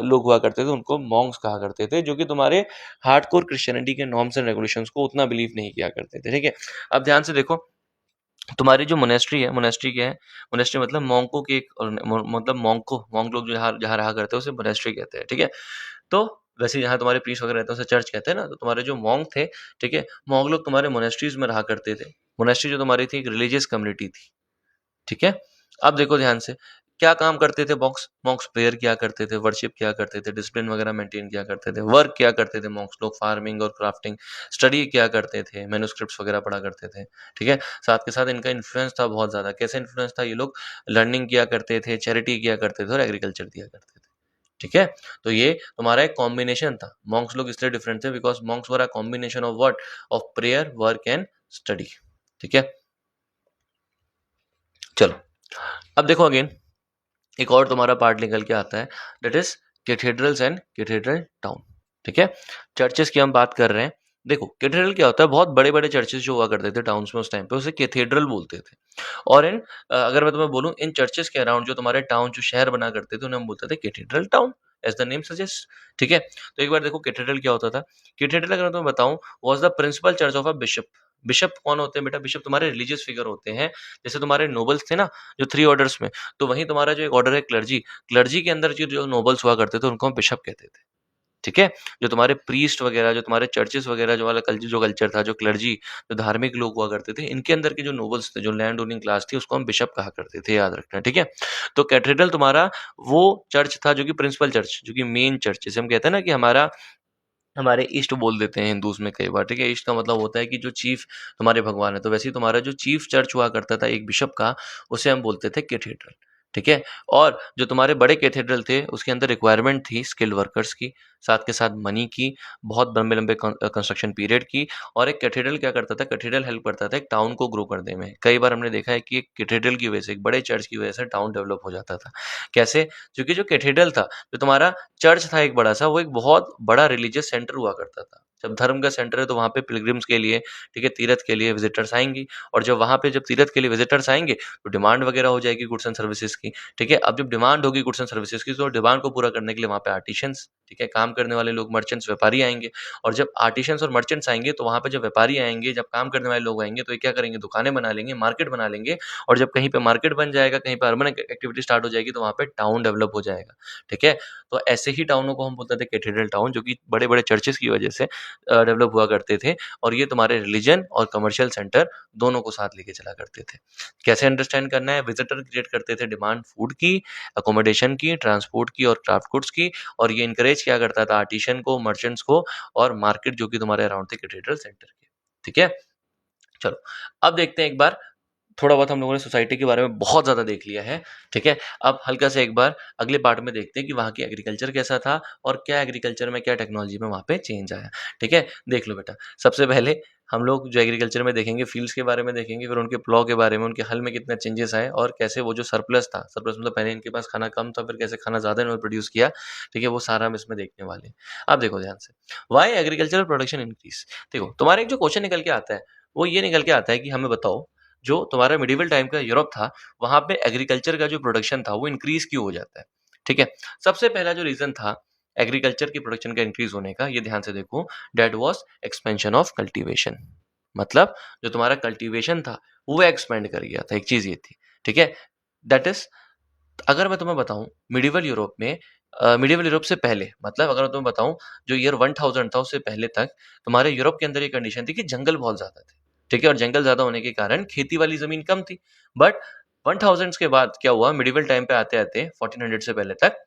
लोग हुआ करते थे, उनको मॉन्क्स कहा करते थे, जो कि तुम्हारे हार्डकोर क्रिश्चियनिटी के नॉर्म्स एंड रेगुलेशंस को उतना बिलीव नहीं किया करते थे। ठीक है, अब ध्यान से देखो, तुम्हारी जो मोनेस्ट्री है, मोनेस्ट्री क्या है? मोनेस्ट्री मतलब मॉन्को की एक, मतलब मॉन्क लोग जो जहाँ जहाँ रहा करते हैं उसे मोनेस्ट्री कहते हैं। ठीक है, तो वैसे जहाँ तुम्हारे प्रीस्ट वगैरह रहते हैं उसे चर्च कहते हैं ना। तो तुम्हारे जो मॉन्क थे, ठीक है, मॉन्क लोग तुम्हारे मोनेस्ट्रीज में रहा करते थे। मोनेस्ट्री जो तुम्हारी थी एक रिलीजियस कम्युनिटी थी। ठीक है, अब देखो ध्यान से, क्या काम करते थे मॉन्क्स? मॉन्क्स प्रेयर किया करते थे, वर्शिप किया करते थे, डिसिप्लिन वगैरह मेंटेन किया करते थे, वर्क किया करते थे मॉन्क्स लोग, फार्मिंग और क्राफ्टिंग, स्टडी किया करते थे, मैन्युस्क्रिप्ट्स वगैरह पढ़ा करते थे, ठीक है? साथ के साथ इनका इन्फ्लुएंस था बहुत ज़्यादा। कैसे इन्फ्लुएंस था? ये लोग लर्निंग किया करते थे, चैरिटी किया करते थे और एग्रीकल्चर किया करते थे, ठीक है? तो ये तुम्हारा एक कॉम्बिनेशन था। मॉन्क्स लोग इसलिए डिफरेंट थे because Monks were a combination of what? Of prayer, work and study, ठीक है? चलो, अब देखो अगेन एक और तुम्हारा पार्ट निकल के आता है, that is cathedrals and cathedral town, ठीक है? चर्चेस की हम बात कर रहे हैं। देखो कैथेड्रल क्या होता है? बहुत बड़े बड़े चर्चेस जो हुआ करते थे टाउन्स में उस टाइम पे, उसे कैथेड्रल बोलते थे। और अगर मैं तुम्हें बोलूं, इन चर्चेस के अराउंड जो तुम्हारे टाउन, जो शहर बना करते थे, उन्हें हम बोलते थे cathedral town, as the name suggest, ठीक है? तो एक बार देखो कैथेड्रल क्या होता था। कैथेड्रल अगर मैं तुम्हें बताऊं, was the principal church of a bishop. Bishop कौन होते हैं बेटा? बिशप तुम्हारे रिलीजियस फिगर होते हैं। जैसे तुम्हारे नोबल्स थे ना, जो थ्री ऑर्डर्स में, तो वहीं तुम्हारा जो एक ऑर्डर है क्लर्जी, क्लर्जी के अंदर जो नोबल्स हुआ करते थे उनको हम बिशप कहते थे, ठीक है? जो तुम्हारे प्रीस्ट वगैरह, जो तुम्हारे चर्चेस वगैरह, जो वाला कल्चर, जो कल्चर था, जो क्लर्जी, जो धार्मिक लोग हुआ करते थे, इनके अंदर के जो नोबल्स थे, जो लैंड ओनिंग क्लास थी, उसको हम बिशप कहा करते थे, याद रखना, ठीक है? तो कैथेड्रल तुम्हारा वो चर्च था जो कि प्रिंसिपल चर्च, जो कि मेन चर्च, जैसे हम कहते हैं ना कि हमारे इष्ट बोल देते हैं हिंदूज़ में कई बार, ठीक है? इष्ट का मतलब होता है कि जो चीफ तुम्हारे भगवान है, तो वैसे ही तुम्हारा जो चीफ चर्च हुआ करता था एक बिशप का, उसे हम बोलते थे कैथेड्रल, ठीक है? और जो तुम्हारे बड़े कैथेड्रल थे, उसके अंदर रिक्वायरमेंट थी स्किल्ड वर्कर्स की, साथ के साथ मनी की, बहुत लंबे-लंबे कंस्ट्रक्शन पीरियड की। और एक कैथेड्रल क्या करता था? कैथेड्रल हेल्प करता था एक टाउन को ग्रो करने में। कई बार हमने देखा है कि एक कैथेड्रल की वजह से, एक बड़े चर्च की वजह से टाउन डेवलप हो जाता था। कैसे? क्योंकि जो कैथेड्रल था, जो तुम्हारा चर्च था एक बड़ा-सा, वो एक बहुत बड़ा रिलीजियस सेंटर हुआ करता था। जब धर्म का सेंटर है तो वहाँ पे पिलग्रिम्स के लिए, ठीक है, तीर्थ के लिए विज़िटर्स आएँगी। और जब वहाँ पे जब तीर्थ के लिए विज़िटर्स आएँगे, तो डिमांड वगैरह हो जाएगी गुड्स एंड सर्विसेज़ की, ठीक है? अब जब डिमांड होगी गुड्स एंड सर्विसेज़ की, तो डिमांड को पूरा करने के लिए वहाँ पे आर्टिशन्स, ठीक है, काम करने वाले लोग, मर्चेंट्स, व्यापारी आएँगे। और जब आर्टिशन्स और मर्चेंट्स आएँगे, तो वहाँ पे जब व्यापारी आएँगे, जब काम करने वाले लोग आएँगे, तो ये क्या करेंगे? दुकानें बना लेंगे, मार्केट बना लेंगे। और जब कहीं पे मार्केट बन जाएगा, कहीं पे अर्बन एक्टिविटी स्टार्ट हो जाएगी, तो वहाँ पे टाउन डेवलप हो जाएगा, ठीक है? तो ऐसे ही टाउनों को हम बोलते थे कैथेड्रल टाउन, जो कि बड़े-बड़े चर्चेज़ की वजह से डेवलप हुआ करते थे। और ये तुम्हारे रिलीजन और कमर्शियल सेंटर दोनों को साथ लेके चला करते थे। कैसे अंडरस्टैंड करना है? विजिटर क्रिएट करते थे डिमांड फूड की, अकोमोडेशन की, ट्रांसपोर्ट की और क्राफ्ट गुड्स की। और ये एनकरेज किया करता था आर्टिसन को, मर्चेंट्स को और मार्केट जो कि तुम्हारे अराउंड थे कैथेड्रल सेंटर के, ठीक है? चलो, अब देखते हैं एक बार, थोड़ा बहुत हम लोगों ने सोसाइटी के बारे में बहुत ज़्यादा देख लिया है, ठीक है? अब हल्का सा एक बार अगले पार्ट में देखते हैं कि वहाँ की एग्रीकल्चर कैसा था और क्या एग्रीकल्चर में, क्या टेक्नोलॉजी में वहाँ पे चेंज आया, ठीक है? देख लो बेटा, सबसे पहले हम लोग जो एग्रीकल्चर में देखेंगे, फील्ड्स के बारे में देखेंगे, फिर उनके प्लॉ के बारे में, उनके हल में कितने चेंजेस आए और कैसे वो जो सरप्लस था, सरप्लस मतलब पहले इनके पास खाना कम था, फिर कैसे खाना ज़्यादा इन्होंने प्रोड्यूस किया, ठीक है? वो सारा हम इसमें देखने वाले हैं। अब देखो ध्यान से, व्हाई एग्रीकल्चरल प्रोडक्शन इंक्रीज़? देखो, तुम्हारा एक जो क्वेश्चन निकल के आता है, वो ये निकल के आता है कि हमें बताओ, जो तुम्हारा मिडिवल टाइम का यूरोप था, वहाँ पे एग्रीकल्चर का जो प्रोडक्शन था, वो इंक्रीज़ क्यों हो जाता है? ठीक है? सबसे पहला जो रीज़न था एग्रीकल्चर की प्रोडक्शन का इंक्रीज़ होने का, ये ध्यान से देखो, that was expansion of cultivation. मतलब जो तुम्हारा कल्टीवेशन था, वो एक्सपेंड कर गया था, एक चीज़ ये थी, ठीक है? दैट इज़, अगर मैं तुम्हें बताऊँ, मिडिवल यूरोप में मिडिवल यूरोप से पहले, मतलब अगर मैं तुम्हें बताऊँ, जो ईयर 1000 था उससे पहले तक तुम्हारे यूरोप के अंदर ये कंडीशन थी कि जंगल बहुत ज़्यादा थे, ठीक है? और जंगल ज़्यादा होने के कारण खेती वाली ज़मीन कम थी। बट 1000 के बाद क्या हुआ, मिडिवल टाइम पे आते-आते 1400 से पहले तक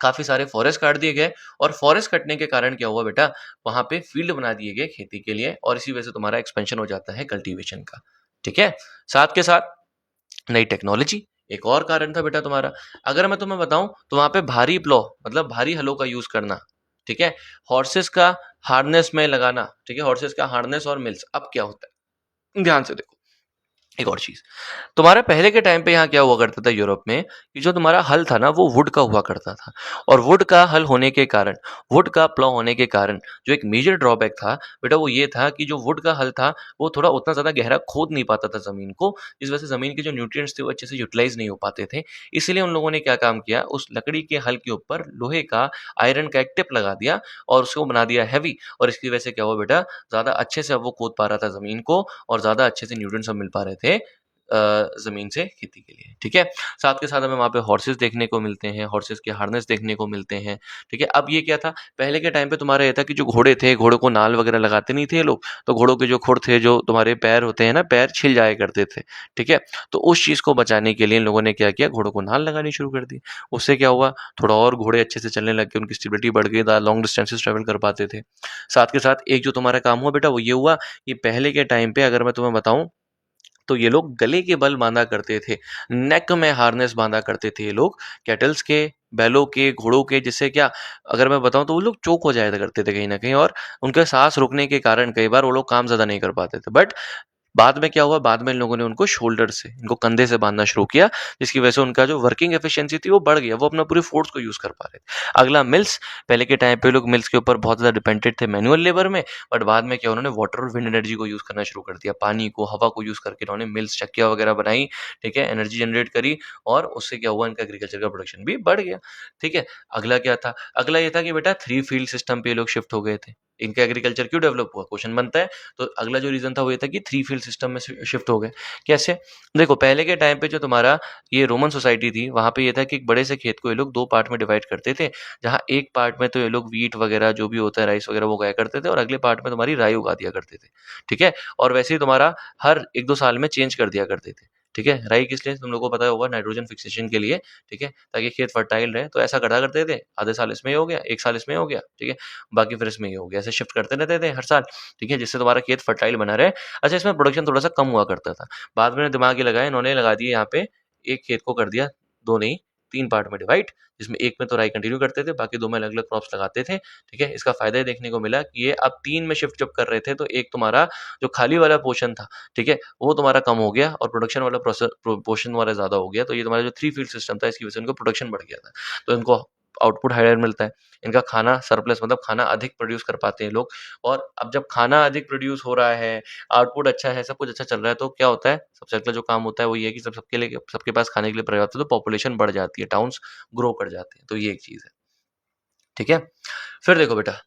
काफ़ी सारे फॉरेस्ट काट दिए गए। और फॉरेस्ट कटने के कारण क्या हुआ बेटा, वहाँ पे फील्ड बना दिए गए खेती के लिए और इसी वजह से तुम्हारा एक्सपेंशन हो जाता है कल्टीवेशन का, ठीक है? साथ के साथ नई टेक्नोलॉजी एक और कारण था बेटा तुम्हारा। अगर मैं तुम्हें बताऊं, तो वहां पे भारी प्लॉ मतलब भारी हलों का यूज करना, ठीक है? हॉर्सेस का हार्नेस में लगाना, ठीक है? हॉर्सेस का हार्नेस और मिल्स। अब क्या होता है, ध्यान से देखो, एक और चीज, तुम्हारे पहले के टाइम पे यहाँ क्या हुआ करता था यूरोप में, कि जो तुम्हारा हल था ना, वो वुड का हुआ करता था। और वुड का हल होने के कारण, वुड का प्लॉ होने के कारण, जो एक मेजर ड्रॉबैक था बेटा, वो ये था कि जो वुड का हल था, वो थोड़ा उतना ज़्यादा गहरा खोद नहीं पाता था ज़मीन को, इस वजह से ज़मीन के जो न्यूट्रिएंट्स थे वो अच्छे से यूटिलाइज नहीं हो पाते थे। इसलिए उन लोगों ने क्या काम किया, उस लकड़ी के हल के ऊपर लोहे का, आयरन का एक टिप लगा दिया और उसको बना दिया हैवी। और इसकी वजह से क्या हुआ बेटा, ज़्यादा अच्छे से अब वो खोद पा रहा था ज़मीन को और ज़्यादा अच्छे से न्यूट्रिएंट्स सब मिल पा रहे थे ज़मीन से खेती के लिए, ठीक है। साथ के साथ हमें वहाँ पे हॉर्सेस देखने को मिलते हैं, हॉर्सेस के हार्नेस देखने को मिलते हैं, ठीक है। अब ये क्या था, पहले के टाइम पे तुम्हारा ये था कि जो घोड़े थे, घोड़ों को नाल वगैरह लगाते नहीं थे ये लोग, तो घोड़ों के जो खुर थे, जो तुम्हारे पैर होते हैं ना, पैर छिल जाया करते थे, ठीक है। तो उस चीज़ को बचाने के लिए इन लोगों ने क्या किया, घोड़ों को नाल लगानी शुरू कर दी। उससे क्या हुआ, थोड़ा और घोड़े अच्छे से चलने लग गए, उनकी स्टेबिलिटी बढ़ गई, लॉन्ग डिस्टेंसेस ट्रैवल कर पाते थे। साथ के साथ एक जो तुम्हारा काम हुआ बेटा, वो ये हुआ कि पहले के टाइम पे अगर मैं तुम्हें बताऊँ, तो ये लोग गले के बल बांधा करते थे, नेक में हार्नेस बांधा करते थे ये लोग, कैटल्स के, बैलों के, घोड़ों के, जिससे क्या, अगर मैं बताऊं तो वो लोग चोक हो जाया करते थे कहीं ना कहीं, और उनके सांस रुकने के कारण कई बार वो लोग काम ज्यादा नहीं कर पाते थे। बट बाद में क्या हुआ, बाद में इन लोगों ने उनको शोल्डर से, इनको कंधे से बांधना शुरू किया, जिसकी वजह से उनका जो वर्किंग एफिशिएंसी थी वो बढ़ गया, वो अपना पूरी फोर्स को यूज कर पा रहे थे। अगला मिल्स, पहले के टाइम पे लोग मिल्स के ऊपर बहुत ज्यादा डिपेंडेंट थे मैनुअल लेबर में, बट बाद में क्या, उन्होंने वाटर और विंड एनर्जी को यूज करना शुरू कर दिया, पानी को, हवा को यूज करके उन्होंने मिल्स, चक्कियां वगैरह बनाई, ठीक है, एनर्जी जनरेट करी, और उससे क्या हुआ, इनका एग्रीकल्चर का प्रोडक्शन भी बढ़ गया, ठीक है। अगला क्या था, अगला ये था कि बेटा थ्री फील्ड सिस्टम पे ये लोग शिफ्ट हो गए थे। इनका एग्रीकल्चर क्यों डेवलप हुआ, क्वेश्चन बनता है। तो अगला जो रीजन था वो ये था कि थ्री फील्ड सिस्टम में शिफ्ट हो गए। कैसे, देखो पहले के टाइम पे जो तुम्हारा ये रोमन सोसाइटी थी, वहां पे ये था कि एक बड़े से खेत को ये लोग दो पार्ट में डिवाइड करते थे, जहाँ एक पार्ट में तो ये लोग वीट वगैरह जो भी होता है, राइस वगैरह, वो उगाया करते थे, और अगले पार्ट में तुम्हारी राई उगा दिया करते थे, ठीक है। और वैसे ही तुम्हारा हर एक दो साल में चेंज कर दिया करते थे, ठीक है। राई किस लिए, तुम लोगों को पता होगा, नाइट्रोजन फिक्सेशन के लिए, ठीक है, ताकि खेत फर्टाइल रहे। तो ऐसा करा करते थे, आधे साल इसमें हो गया, एक साल इसमें हो गया, ठीक है, बाकी फिर इसमें ये हो गया, ऐसे शिफ्ट करते रहते थे हर साल, ठीक है, जिससे तुम्हारा खेत फर्टाइल बना रहे। अच्छा, इसमें प्रोडक्शन थोड़ा सा कम हुआ करता था। बाद में दिमाग ये लगाया, इन्होंने लगा दिए यहाँ पे, एक खेत को कर दिया दो नहीं, तीन पार्ट में डिवाइड, जिसमें एक में तो राई कंटिन्यू करते थे, बाकी दो में अलग अलग क्रॉप्स लगाते थे, ठीक है। इसका फायदा ये देखने को मिला कि ये अब तीन में शिफ्ट जब कर रहे थे, तो एक तुम्हारा जो खाली वाला पोर्शन था, ठीक है, वो तुम्हारा कम हो गया, और प्रोडक्शन वाला पोर्शन तुम्हारा ज्यादा हो गया। तो ये तुम्हारा जो थ्री फील्ड सिस्टम था, इसकी वजह से उनको प्रोडक्शन बढ़ गया था, तो इनको आउटपुट हायर मिलता है, इनका खाना सरप्लस, मतलब खाना अधिक प्रोड्यूस कर पाते हैं लोग। और अब जब खाना अधिक प्रोड्यूस हो रहा है, आउटपुट अच्छा है, सब कुछ अच्छा चल रहा है, तो क्या होता है, सबसे अगला जो काम होता है वो ये है कि सब सबके लिए, सबके पास खाने के लिए पर्याप्त है, तो पॉपुलेशन बढ़ जाती है, टाउन्स ग्रो कर जाते हैं, तो ये एक चीज है, ठीक है। फिर देखो बेटा,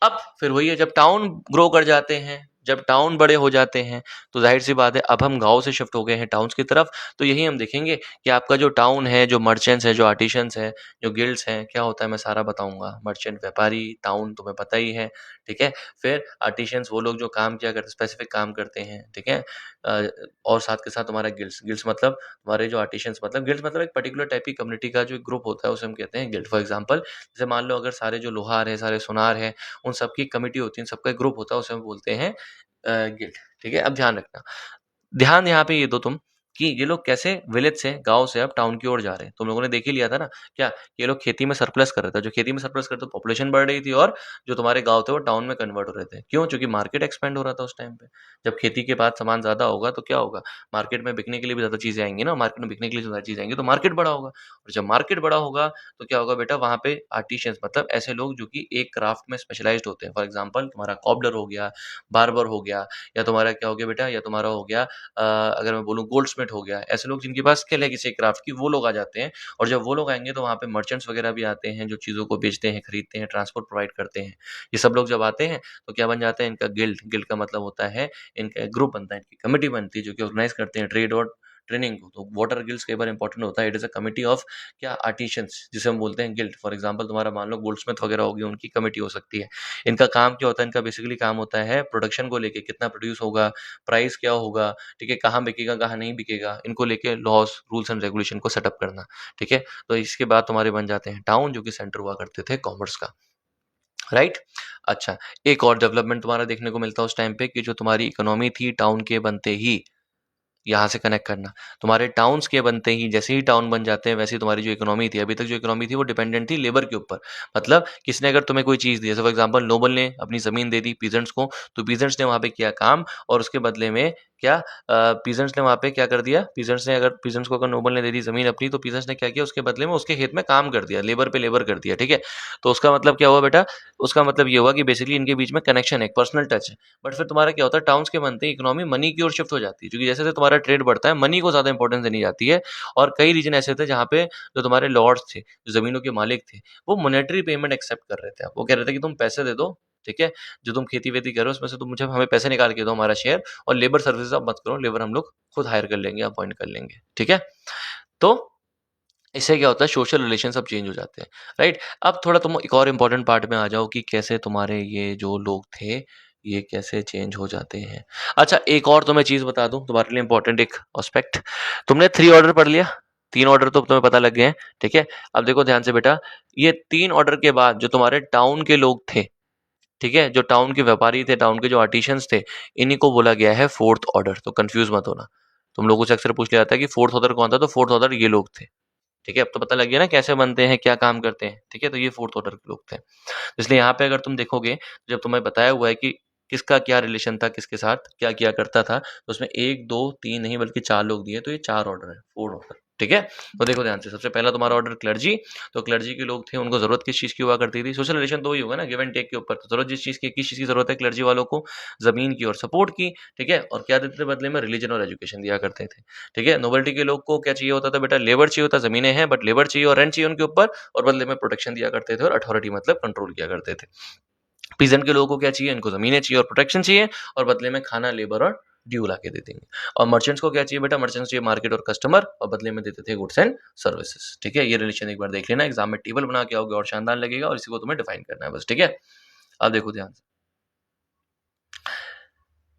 अब फिर वही है, जब टाउन ग्रो कर जाते हैं, जब टाउन बड़े हो जाते हैं, तो जाहिर सी बात है, अब हम गांव से शिफ्ट हो गए हैं टाउन्स की तरफ। तो यही हम देखेंगे कि आपका जो टाउन है, जो मर्चेंट्स है, जो आर्टिशंस है, जो गिल्ड्स हैं, क्या होता है, मैं सारा बताऊंगा। मर्चेंट व्यापारी, टाउन तुम्हें पता ही है, ठीक है। फिर आर्टिशंस वो लोग जो काम क्या करते, स्पेसिफिक काम करते हैं, ठीक है। अ, और साथ के साथ तुम्हारा गिल्ड्स, गिल्ड्स मतलब तुम्हारे जो आर्टिशंस, मतलब गिल्ड्स मतलब एक पर्टिकुलर टाइप की कम्युनिटी का जो ग्रुप होता है, उसे हम कहते हैं गिल्ड। फॉर एग्जाम्पल, जैसे मान लो अगर सारे जो लोहार है, सारे सुनार है, उन सबकी कमिटी होती है, सबका एक ग्रुप होता है, उसे हम बोलते हैं गिल्ड, ठीक है। अब ध्यान रखना, ध्यान यहाँ पे ये दो तुम, कि ये लोग कैसे विलेज से, गांव से अब टाउन की ओर जा रहे हैं। तुम लोगों ने देख ही लिया था ना, क्या ये लोग खेती में सरप्लस कर रहे थे, जो खेती में सरप्लस करते पॉपुलेशन बढ़ रही थी, और जो तुम्हारे गांव थे वो टाउन में कन्वर्ट हो रहे थे। क्यों, क्योंकि मार्केट एक्सपेंड हो रहा था उस टाइम पे। जब खेती के बाद सामान ज्यादा होगा तो क्या होगा, मार्केट में बिकने के लिए भी ज्यादा चीजें आएंगी ना, मार्केट में बिकने के लिए ज्यादा चीजें आएंगी, तो मार्केट बड़ा होगा, और जब मार्केट बड़ा होगा तो क्या होगा बेटा, वहां पे आर्टिशियंस, मतलब ऐसे लोग जो कि एक क्राफ्ट में स्पेशलाइज्ड होते हैं। फॉर एग्जाम्पल, तुम्हारा कॉबलर हो गया, बार्बर हो गया, या तुम्हारा क्या हो गया बेटा, या तुम्हारा हो गया अगर मैं बोलूँ गोल्डस्मिथ हो गया, ऐसे लोग जिनके पास स्किल है किसी क्राफ्ट की, वो लोग आ जाते हैं। और जब वो लोग आएंगे तो वहाँ पे मर्चेंट्स वगैरह भी आते हैं, जो चीज़ों को बेचते हैं, खरीदते हैं, ट्रांसपोर्ट प्रोवाइड करते हैं। ये सब लोग जब आते हैं तो क्या बन जाते हैं, इनका गिल्ड, गिल्ड का मतलब होता है इनका ग्रुप बनता है, इनकी कमेटी बनती है, जो कि ऑर्गेनाइज करते हैं ट्रेड और ट्रेनिंग को। तो वाटर गिल्ड्स कई बार इंपॉर्टेंट होता है, it is a committee of क्या, आर्टिशियंस, जिसे हम बोलते हैं गिल्ड। फॉर एग्जांपल, तुम्हारा मान लो गोल्डस्मिथ वगैरह होगी, उनकी कमेटी हो सकती है। इनका काम क्या होता है, इनका बेसिकली काम होता है प्रोडक्शन को लेके, कितना प्रोड्यूस होगा, प्राइस क्या होगा, ठीक है, कहाँ बिकेगा, कहाँ नहीं बिकेगा, इनको लेके लॉस, रूल्स एंड रेगुलेशन को सेटअप करना, ठीक है। तो इसके बाद तुम्हारे बन जाते हैं टाउन, जो कि सेंटर हुआ करते थे कॉमर्स का, राइट। अच्छा, एक और डेवलपमेंट तुम्हारा देखने को मिलता है उस टाइम पे, कि जो तुम्हारी इकोनॉमी थी टाउन के बनते ही, यहाँ से कनेक्ट करना, तुम्हारे टाउन्स के बनते ही, जैसे ही टाउन बन जाते हैं, वैसे ही तुम्हारी जो इकोनॉमी थी, अभी तक जो इकोनॉमी थी वो डिपेंडेंट थी लेबर के ऊपर। मतलब किसने अगर तुम्हें कोई चीज़ दी, जैसे फॉर एग्जांपल नोबल ने अपनी ज़मीन दे दी पीजेंट्स को, तो पीजेंट्स ने वहाँ पे किया काम, और उसके बदले में क्या, पीजेंट्स ने वहाँ पे क्या कर दिया, पीजेंट्स ने, अगर पीजेंट्स को अगर नोबल ने दे दी ज़मीन अपनी, तो पीजेंट्स ने क्या किया, उसके बदले में उसके खेत में काम कर दिया, लेबर पे लेबर कर दिया, ठीक है। तो उसका मतलब क्या हुआ बेटा, उसका मतलब ये हुआ कि बेसिकली इनके बीच में कनेक्शन है, एक पर्सनल टच है। बट फिर तुम्हारा क्या होता है, टाउन्स के बनते ही इकोनॉमी मनी की ओर शिफ्ट हो जाती है, क्योंकि जैसे जैसे तुम्हारा ट्रेड बढ़ता है, मनी को ज्यादा इंपॉर्टेंस देनी जाती है। और कई रीजन ऐसे थे जहाँ पे जो तुम्हारे लॉर्ड्स थे, जो जमीनों के मालिक थे, वो मॉनेटरी पेमेंट एक्सेप्ट कर रहे थे। वो कह रहे थे कि तुम पैसे दे दो, ठीक है, जो तुम खेती वेती करो उसमें से तुम मुझे हमें पैसे निकाल के दो हमारा शेयर, और लेबर सर्विसेज आप मत करो, लेबर हम लोग खुद हायर कर लेंगे, अपॉइंट कर लेंगे, ठीक है। तो इससे क्या होता है, सोशल रिलेशन सब चेंज हो जाते हैं, राइट। अब थोड़ा तुम एक और इम्पोर्टेंट पार्ट में आ जाओ कि कैसे तुम्हारे ये जो लोग थे ये कैसे चेंज हो जाते हैं। अच्छा, एक और तुम्हें चीज बता दूं तुम्हारे लिए इम्पोर्टेंट एक एस्पेक्ट। तुमने 3 ऑर्डर पढ़ लिया, 3 ऑर्डर तो तुम्हें पता लग गए हैं, ठीक है। अब देखो ध्यान से बेटा, ये 3 ऑर्डर के बाद जो तुम्हारे टाउन के लोग थे, ठीक है, जो टाउन के व्यापारी थे, टाउन के जो आर्टिशियंस थे, इन्हीं को बोला गया है फोर्थ ऑर्डर। तो कंफ्यूज मत होना, तुम लोगों से अक्सर पूछ लिया जाता है कि फोर्थ ऑर्डर कौन था, तो फोर्थ ऑर्डर ये लोग थे, ठीक है। अब तो पता लग गया ना कैसे बनते हैं, क्या काम करते हैं, ठीक है। तो ये फोर्थ ऑर्डर के लोग थे। इसलिए यहाँ पे अगर तुम देखोगे, जब तुम्हें बताया हुआ है कि किसका क्या रिलेशन था, किसके साथ क्या किया करता था, तो उसमें 1 2 3 नहीं बल्कि 4 लोग दिए, तो ये 4 ऑर्डर है, 4 ऑर्डर, ठीक है। तो देखो ध्यान से, सबसे पहला तुम्हारा ऑर्डर क्लर्जी। तो क्लर्जी के लोग थे, उनको जरूरत किस चीज की हुआ करती थी, सोशल रिलेशन तो वही होगा ना, गिव एंड टेक के ऊपर। तो जरूरत जिस चीज की, किस चीज की जरूरत है क्लर्जी वालों को, जमीन की और सपोर्ट की, ठीक है। और क्या देते थे बदले में, रिलीजन और एजुकेशन दिया करते थे, ठीक है। नोबल्टी के लोग को क्या चाहिए होता था बेटा, लेबर चाहिए होता, जमीनें हैं बट लेबर चाहिए और रेंट चाहिए उनके ऊपर, और बदले में प्रोटेक्शन दिया करते थे, और अथॉरिटी मतलब कंट्रोल किया करते थे। पीजेंट के लोगों को क्या चाहिए, इनको जमीनें चाहिए और प्रोटेक्शन चाहिए, और बदले में खाना, लेबर और ड्यू ला के दे देंगे। और मर्चेंट्स को क्या चाहिए बेटा, मर्चेंट्स चाहिए मार्केट और कस्टमर, और बदले में देते थे गुड्स एंड सर्विसेज, ठीक है। ये रिलेशन एक बार देख लेना, एग्जाम में टेबल बना के आओगे और शानदार लगेगा, और इसी को तुम्हें डिफाइन करना है बस, ठीक है। अब देखो ध्यान से,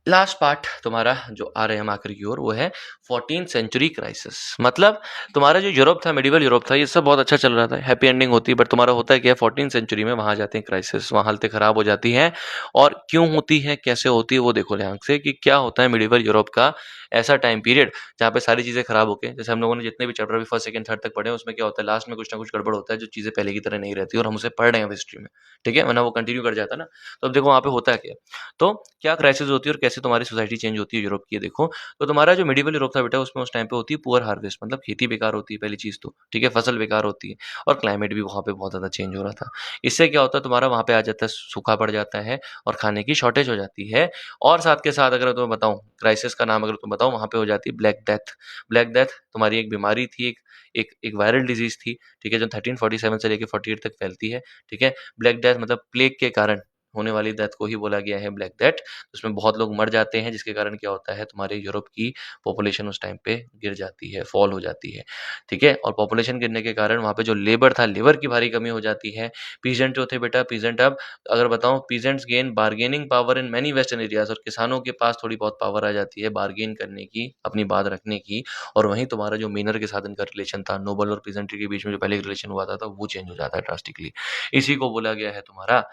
लास्ट पार्ट तुम्हारा जो आ रहे हैं हम आखिर की ओर, वो है 14th सेंचुरी क्राइसिस। मतलब तुम्हारा जो यूरोप था, मेडिवल यूरोप था, ये सब बहुत अच्छा चल रहा था, हैप्पी एंडिंग होती है, बट तुम्हारा होता है क्या, 14th सेंचुरी में वहां जाते हैं क्राइसिस, वहां हालतें खराब हो जाती हैं। और क्यों होती है, कैसे होती है, वो देखो ध्यान से कि क्या होता है मेडिवल यूरोप का ऐसा टाइम पीरियड जहाँ पे सारी चीजें खराब होके, जैसे हम लोगों ने जितने भी चैप्टर भी फर्स्ट सेकंड थर्ड तक पढ़े हैं, उसमें क्या होता है, लास्ट में कुछ ना कुछ गड़बड़ होता है, जो चीजें पहले की तरह नहीं रहती, और हम उसे पढ़ रहे हैं हिस्ट्री में, ठीक है, वरना वो कंटिन्यू कर जाता ना। तो अब देखो वहां पे होता है क्या, तो क्या क्राइसिस होती है और कैसे तुम्हारी सोसाइटी चेंज होती है यूरोप की, देखो। तो तुम्हारा जो मिडिवल यूरोप था बेटा, उसमें उस टाइम पे होती है पुअर हार्वेस्ट, मतलब खेती बेकार होती है पहली चीज तो, ठीक है, फसल बेकार होती है, और क्लाइमेट भी वहाँ पे बहुत ज्यादा चेंज हो रहा था। इससे क्या होता है, तुम्हारा वहाँ पे आ जाता है, सूखा पड़ जाता है, और खाने की शॉर्टेज हो जाती है। और साथ के साथ अगर तुम्हें बताऊं, क्राइसिस का नाम अगर तुम बताओ, वहाँ पे हो जाती है ब्लैक डेथ। ब्लैक डेथ तुम्हारी एक बीमारी थी, एक वायरल डिजीज थी, ठीक है, जो 1347 से लेकर 48 तक फैलती है, ठीक है। ब्लैक डेथ मतलब प्लेग के कारण होने वाली डेथ को ही बोला गया है ब्लैक डेथ। उसमें बहुत लोग मर जाते हैं, जिसके कारण क्या होता है, तुम्हारे यूरोप की पॉपुलेशन उस टाइम पे गिर जाती है, फॉल हो जाती है, ठीक है। और पॉपुलेशन गिरने के कारण वहाँ पे जो लेबर था, लेबर की भारी कमी हो जाती है। पीजेंट जो थे बेटा, पीजेंट अब अगर बताऊं, peasants gain bargaining power in many western areas, और किसानों के पास थोड़ी बहुत पावर आ जाती है बार्गेन करने की, अपनी बात रखने की। और वहीं तुम्हारा जो मेनर के साथ इनका रिलेशन था, नोबल और पीजेंट्री के बीच में जो पहले रिलेशन हुआ था, वो चेंज हो जाता है ड्रास्टिकली। इसी को बोला गया है तुम्हारा,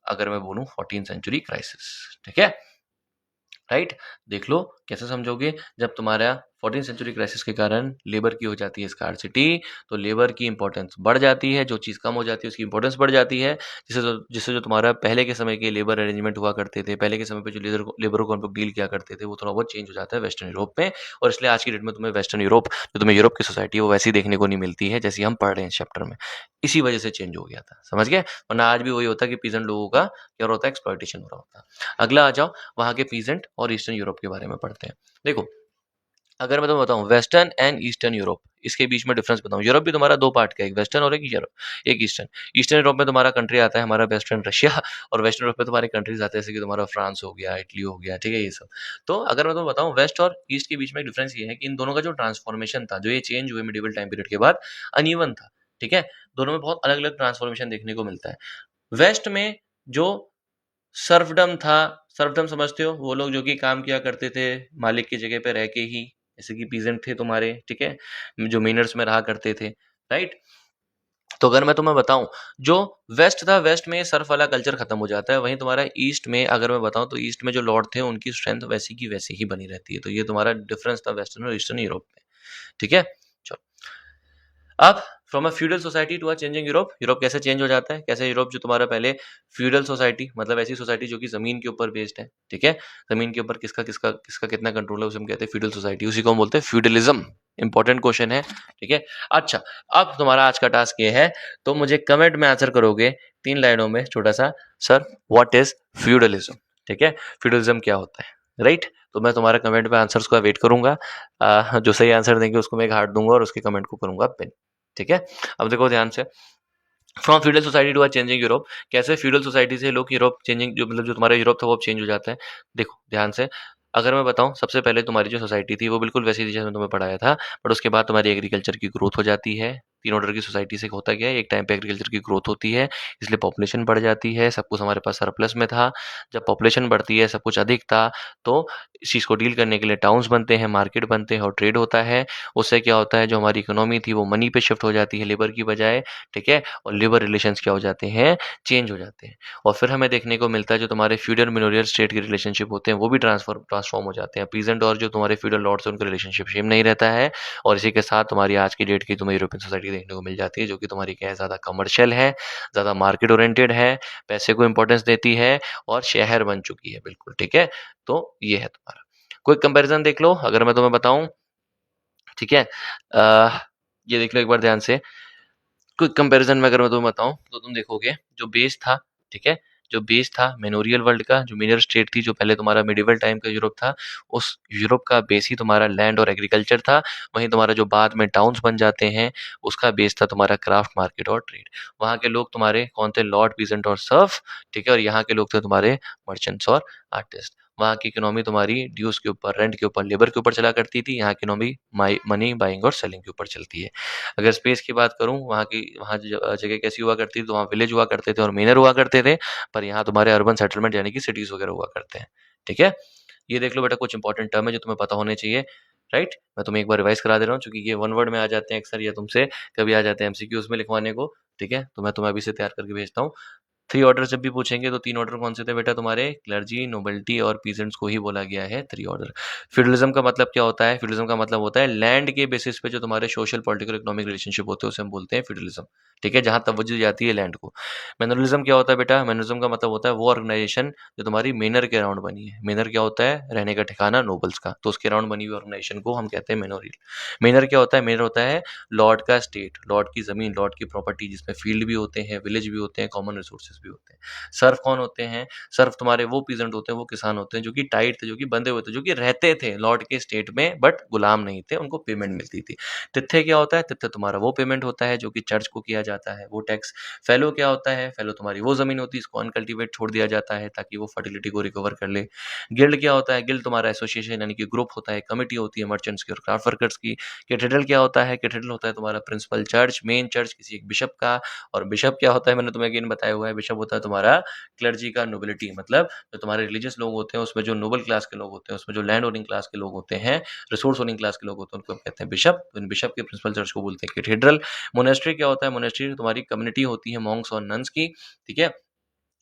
अगर मैं बोलूं, 14th सेंचुरी क्राइसिस, ठीक है, राइट। देख लो कैसे समझोगे, जब तुम्हारा 14th सेंचुरी क्राइसिस के कारण लेबर की हो जाती है स्कार्सिटी, तो लेबर की इंपॉर्टेंस बढ़ जाती है, जो चीज़ कम हो जाती है उसकी इंपॉर्टेंस बढ़ जाती है, जिससे जो तुम्हारा पहले के समय के लेबर अरेंजमेंट हुआ करते थे, पहले के समय पे जो लेबरों को हम लोग डील किया करते थे, वो थोड़ा बहुत चेंज हो जाता है वेस्टर्न यूरोप में। और इसलिए आज की डेट में तुम्हें वेस्टर्न यूरोप, जो तुम्हें यूरोप की सोसाइटी है, वो वैसी देखने को नहीं मिलती है जैसी हम पढ़ रहे हैं इस चैप्टर में। इसी वजह से चेंज हो गया था, समझ गए, वरना आज भी वही होता है कि पीजेंट लोगों का क्या होता है, एक्सप्लॉइटेशन हो रहा होता। अगला आ जाओ, वहाँ के पीजेंट और ईस्टर्न यूरोप के बारे में पढ़ते हैं। देखो, अगर मैं तुम्हें बताऊं वेस्टर्न एंड ईस्टर्न यूरोप, इसके बीच में डिफरेंस बताऊं, यूरोप भी तुम्हारा दो पार्ट का है, एक वेस्टर्न और एक यूरोप, एक ईस्टर्न। ईस्टर्न यूरोप में तुम्हारा कंट्री आता है हमारा वेस्टर्न रशिया, और वेस्टर्न यूरोप में तुम्हारे कंट्रीज आते हैं जैसे कि तुम्हारा फ्रांस हो गया, इटली हो गया, ठीक है, ये सब। तो अगर मैं तुम्हें बताऊं, वेस्ट और ईस्ट के बीच में डिफरेंस ये है कि इन दोनों का जो ट्रांसफॉर्मेशन था, जो ये चेंज हुए मिडिवल टाइम पीरियड के बाद, अनइवन था, ठीक है। दोनों में बहुत अलग अलग ट्रांसफॉर्मेशन देखने को मिलता है। वेस्ट में जो सर्फडम था, सर्फडम समझते हो, वो लोग जो कि काम किया करते थे मालिक की जगह पे रह के ही, जैसे कि पीजेंट थे तुम्हारे, ठीक है, जो मेनर्स में रहा करते थे, राइट। तो अगर मैं तुम्हें बताऊं, जो वेस्ट था, वेस्ट में सर्फ वाला कल्चर खत्म हो जाता है, वहीं तुम्हारा ईस्ट में अगर मैं बताऊं, तो ईस्ट में जो लॉर्ड थे उनकी स्ट्रेंथ वैसी की वैसी ही बनी रहती है। तो ये तुम्हारा डिफरेंस था वेस्टर्न और ईस्टर्न यूरोप में, ठीक है। चलो, अब from a feudal society to a changing Europe, Europe कैसे चेंज हो जाता है, कैसे यूरोप जो तुम्हारा पहले फ्यूडल सोसाइटी, मतलब ऐसी सोसाइटी जो कि जमीन के ऊपर बेस्ड है, ठीक है, जमीन के ऊपर किसका किसका किसका कितना कंट्रोल है, उसे हम कहते हैं फ्यूडल सोसाइटी, उसी को हम बोलते हैं फ्यूडलिज्म। इंपॉर्टेंट क्वेश्चन है, ठीक है। अच्छा, अब तुम्हारा आज का टास्क ये है, तो मुझे कमेंट में आंसर करोगे 3 लाइनों में छोटा सा, सर व्हाट इज फ्यूडलिज्म, ठीक है, फ्यूडलिज्म क्या होता है, राइट। तो मैं तुम्हारे कमेंट पे आंसर्स का वेट करूंगा, जो सही आंसर देंगे उसको मैं एक हार्ट दूंगा और उसके कमेंट को करूंगा पिन, ठीक है। अब देखो ध्यान से, from feudal society to changing Europe. कैसे फ्यूडल सोसाइटी से लोग यूरोप चेंजिंग, जो मतलब जो तुम्हारा यूरोप था वो अब चेंज हो जाता है। देखो ध्यान से, अगर मैं बताऊं, सबसे पहले तुम्हारी जो सोसाइटी थी वो बिल्कुल वैसी थी जैसे मैंने तुम्हें पढ़ाया था, बट उसके बाद तुम्हारी एग्रीकल्चर की ग्रोथ हो जाती है। तीन ऑर्डर की सोसाइटी से होता क्या है, एक टाइम पे एग्रीकल्चर की ग्रोथ होती है, इसलिए पॉपुलेशन बढ़ जाती है, सब कुछ हमारे पास सरप्लस में था। जब पॉपुलेशन बढ़ती है, सब कुछ अधिक था, तो इस चीज़ को डील करने के लिए टाउन्स बनते हैं, मार्केट बनते हैं और ट्रेड होता है। उससे क्या होता है, जो हमारी इकोनॉमी थी वो मनी पे शिफ्ट हो जाती है लेबर की बजाय, ठीक है, और लेबर रिलेशंस क्या हो जाते हैं, चेंज हो जाते हैं। और फिर हमें देखने को मिलता है जो तुम्हारे फ्यूडल मिनोरियल स्टेट के रिलेशनशिप होते हैं वो भी ट्रांसफॉर्म हो जाते हैं। पीजेंट और जो तुम्हारे फ्यूडल लॉर्ड्स हैं उनका रिलेशनशिप सेम नहीं रहता है, और इसी के साथ तुम्हारी आज की डेट की तुम्हें यूरोपियन सोसाइटी देखने को मिल जाती है, जो कि तुम्हारी क्या है, ज़्यादा कमर्शियल है, ज़्यादा मार्केट ओरिएंटेड है, पैसे को इंपॉर्टेंस देती है और शहर बन चुकी है बिल्कुल, ठीक है। तो ये है तुम्हारा कोई कंपैरिजन देख लो अगर मैं तुम्हें बताऊं, ठीक है। ये देख लो एक बार ध्यान से। क्विक कंपैरिजन में अगर मैं तुम्हें बताऊं तो तुम देखोगे जो बेस था, ठीक है, जो बेस था मेनोरियल वर्ल्ड का, जो मेजर स्टेट थी, जो पहले तुम्हारा मिडिवल टाइम का यूरोप था, उस यूरोप का बेस ही तुम्हारा लैंड और एग्रीकल्चर था। वहीं तुम्हारा जो बाद में टाउन्स बन जाते हैं, उसका बेस था तुम्हारा क्राफ्ट, मार्केट और ट्रेड। वहाँ के लोग तुम्हारे कौन थे, लॉर्ड, पीजेंट और सर्फ, ठीक है, और यहाँ के लोग थे तुम्हारे मर्चेंट्स और आर्टिस्ट। वहाँ की इकोनॉमी तुम्हारी ड्यूज के ऊपर, रेंट के ऊपर, लेबर के ऊपर चला करती थी। यहाँ की इकोनॉमी मनी बाइंग और सेलिंग के ऊपर चलती है। अगर स्पेस की बात करूँ, वहाँ जगह कैसी हुआ करती थी, तो वहाँ विलेज हुआ करते थे और मेनर हुआ करते थे, पर यहाँ तुम्हारे अर्बन सेटलमेंट यानी कि सिटीज़ वगैरह हुआ करते हैं, ठीक है। ये देख लो बेटा, कुछ इंपॉर्टेंट टर्म है जो तुम्हें पता होने चाहिए, राइट। मैं तुम्हें एक बार रिवाइज करा दे रहा हूँ, क्योंकि ये वन वर्ड में आ जाते हैं अक्सर, या तुमसे कभी आ जाते हैं एमसीक्यूज में लिखवाने को, ठीक है। तो मैं तुम्हें अभी से तैयार करके भेजता हूँ। थ्री ऑर्डर जब भी पूछेंगे तो तीन ऑर्डर कौन से थे बेटा तुम्हारे, क्लर्जी, नोबल्टी और पीजेंट्स को ही बोला गया है थ्री ऑर्डर। फ्यूडलिज्म का मतलब क्या होता है, फ्यूडलिज्म का मतलब होता है लैंड के बेसिस पे जो तुम्हारे सोशल, पॉलिटिकल, इकोनॉमिक रिलेशनशिप होते हैं उसे हम बोलते हैं फ्यूडलिज्म, ठीक है, जहां तवज्जो जाती है लैंड को। मैनरलिज्म क्या होता है बेटा, मैनरलिज्म का मतलब होता है वो ऑर्गेनाइजेशन जो तुम्हारी मेनर के अराउंड बनी है। मेनर क्या होता है, रहने का ठिकाना नोबल्स का, तो उसके अराउंड बनी हुई ऑर्गेनाइजेशन को हम कहते हैं मेनोरियल। मेनर क्या होता है, मेनर होता है लॉर्ड का स्टेट, लॉर्ड की जमीन, लॉर्ड की प्रॉपर्टी, जिसमें फील्ड भी होते हैं, विलेज भी होते हैं, कॉमन रिसोर्सेज भी होते हैं। सर्फ कौन होते हैं, सर्फ तुम्हारे वो पीजेंट होते हैं, वो किसान होते हैं जो कि टाइट थे, जो कि बंधे हुए थे, जो कि रहते थे लॉर्ड के स्टेट में बट गुलाम नहीं थे, उनको पेमेंट मिलती थी। तिथे क्या होता है, तिथे तुम्हारा वो पेमेंट होता है जो कि चर्च को किया जाता है, वो टैक्स। फेलो क्या होता है, फेलो तुम्हारी वो जमीन होती है इसको अनकल्टिवेट छोड़ दिया जाता है ताकि वो फर्टिलिटी को रिकवर कर ले। गिल्ड क्या होता है, गिल्ड तुम्हारा एसोसिएशन यानी कि ग्रुप होता है, कमिटी होती है मर्चेंट्स की और क्राफ्ट वर्कर्स की। कैथेड्रल क्या होता है, कैथेड्रल होता है तुम्हारा प्रिंसिपल चर्च, मेन चर्च किसी एक बिशप का। और बिशप क्या होता है, मैंने तुम्हें अगेन बताया हुआ है, बिशप होता है तुम्हारा क्लर्जी का, नोबिलिटी मतलब जो तुम्हारे रिलीजियस लोग होते हैं उसमें जो नोबल क्लास के लोग होते हैं, उसमें जो लैंड ओनिंग क्लास के लोग होते हैं, रिसोर्स ओनिंग क्लास के लोग होते हैं, उनको हम कहते हैं बिशप। तो इन बिशप के प्रिंसिपल चर्च को बोलते हैं कैथेड्रल। मोनेस्ट्री क्या होता है, मोनेस्ट्री तुम्हारी कम्युनिटी होती है मॉन्क्स और नन्स की, ठीक है।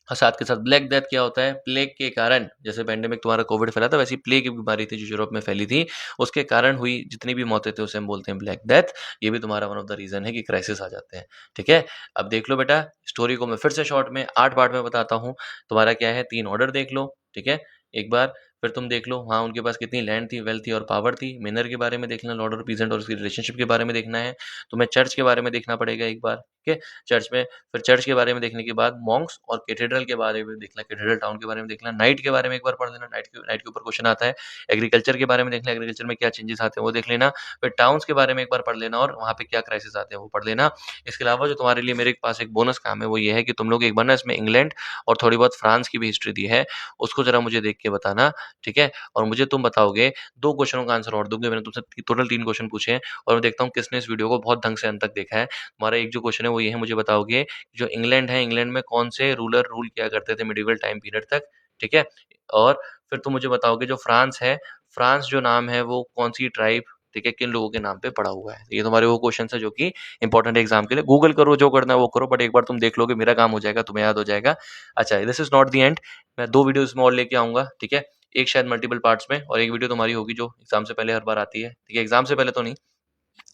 और साथ के साथ ब्लैक डेथ क्या होता है, प्लेग के कारण, जैसे पेंडेमिक तुम्हारा कोविड फैला था, वैसी प्लेग की बीमारी थी जो यूरोप में फैली थी, उसके कारण हुई जितनी भी मौतें थे उसे हम बोलते हैं ब्लैक डेथ। ये भी तुम्हारा वन ऑफ द रीजन है कि क्राइसिस आ जाते हैं, ठीक है। अब देख लो बेटा, स्टोरी को मैं फिर से शॉर्ट में 8 पार्ट में बताता हूँ। तुम्हारा क्या है, 3 ऑर्डर देख लो, ठीक है, एक बार। फिर तुम देख लो हाँ उनके पास कितनी लैंड थी, वेल्थ थी और पावर थी। मेनर के बारे में देखना, लॉर्ड और पीजेंट और उसकी रिलेशनशिप के बारे में देखना है। तुम्हें चर्च के बारे में देखना पड़ेगा एक बार, ठीक है। चर्च में, फिर चर्च के बारे में देखने के बाद मॉन्क्स और कैथेड्रल के बारे में देखना, कैथेड्रल टाउन के बारे में देखना, नाइट के बारे में एक बार पढ़ लेना, नाइट के ऊपर क्वेश्चन आता है। एग्रीकल्चर के बारे में देखना, एग्रीकल्चर में क्या चेंजेस आते हैं वो देख लेना। फिर टाउन्स के बारे में एक बार पढ़ लेना और वहाँ पे क्या क्राइसिस आते हैं वो पढ़ लेना। इसके अलावा जो तुम्हारे लिए मेरे पास एक बोनस काम है वो ये है कि तुम लोग एक बार ना इसमें इंग्लैंड और थोड़ी बहुत फ्रांस की भी हिस्ट्री दी है, उसको जरा मुझे देख के बताना, ठीक है। और मुझे तुम बताओगे 2 क्वेश्चनों का आंसर और दूंगे, मैंने तुमसे टोटल 3 क्वेश्चन पूछे हैं और मैं देखता हूँ किसने इस वीडियो को बहुत ढंग से अंत तक देखा है। तुम्हारा एक जो क्वेश्चन है वो ये है, मुझे बताओगे जो इंग्लैंड है, इंग्लैंड में कौन से रूलर रूल किया करते थे मिडिवल टाइम पीरियड तक, ठीक है। और फिर तुम मुझे बताओगे जो फ्रांस है, फ्रांस जो नाम है वो कौन सी ट्राइब, ठीक है, किन लोगों के नाम पे पड़ा हुआ है। ये तुम्हारे वो क्वेश्चन है जो कि इंपॉर्टेंट एग्जाम के लिए। गूगल करो, जो करना है वो करो, बट एक बार तुम देख लोगे मेरा काम हो जाएगा, तुम्हें याद हो जाएगा। अच्छा, this is not the end, मैं 2 वीडियो इसमें और लेके आऊंगा, ठीक है। एक शायद मल्टीपल पार्ट्स में और एक वीडियो तुम्हारी होगी जो एग्जाम से पहले हर बार आती है, ठीक है। एग्जाम से पहले तो नहीं,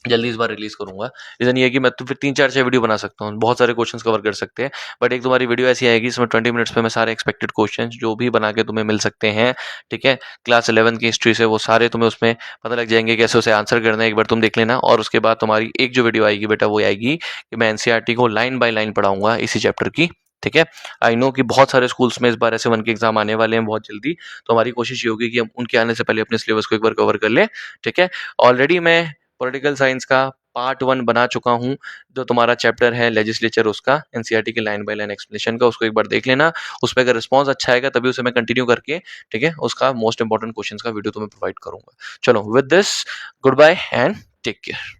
जल्दी इस बार रिलीज करूंगा। रीजन ये है कि मैं तो फिर 3 4 6 वीडियो बना सकता हूँ, बहुत सारे क्वेश्चंस कवर कर सकते हैं। बट एक तुम्हारी वीडियो ऐसी आएगी इसमें 20 मिनट्स में मैं सारे एक्सपेक्टेड क्वेश्चंस जो भी बना के तुम्हें मिल सकते हैं, ठीक है, क्लास 11 की हिस्ट्री से, वो सारे तुम्हें उसमें पता लग जाएंगे कैसे उसे आंसर करना है। एक बार तुम देख लेना। और उसके बाद तुम्हारी एक जो वीडियो आएगी बेटा वो आएगी कि मैं एनसीईआरटी को लाइन बाय लाइन पढ़ाऊंगा इसी चैप्टर की, ठीक है। आई नो कि बहुत सारे स्कूल्स में इस बार ऐसे 1 के एग्जाम आने वाले हैं बहुत जल्दी, तो हमारी कोशिश ये होगी कि हम उनके आने से पहले अपने सिलेबस को एक बार कवर कर लें, ठीक है। ऑलरेडी मैं पॉलिटिकल साइंस का पार्ट 1 बना चुका हूँ, जो तुम्हारा चैप्टर है लेजिस्लेचर उसका, एनसीईआरटी के लाइन बाय लाइन एक्सप्लेनेशन का, उसको एक बार देख लेना। उस पे अगर रिस्पॉन्स अच्छा आएगा तभी उसे मैं कंटिन्यू करके, ठीक है, उसका मोस्ट इंपॉर्टेंट क्वेश्चंस का वीडियो तुम्हें प्रोवाइड करूंगा। चलो, with this, goodbye and take care.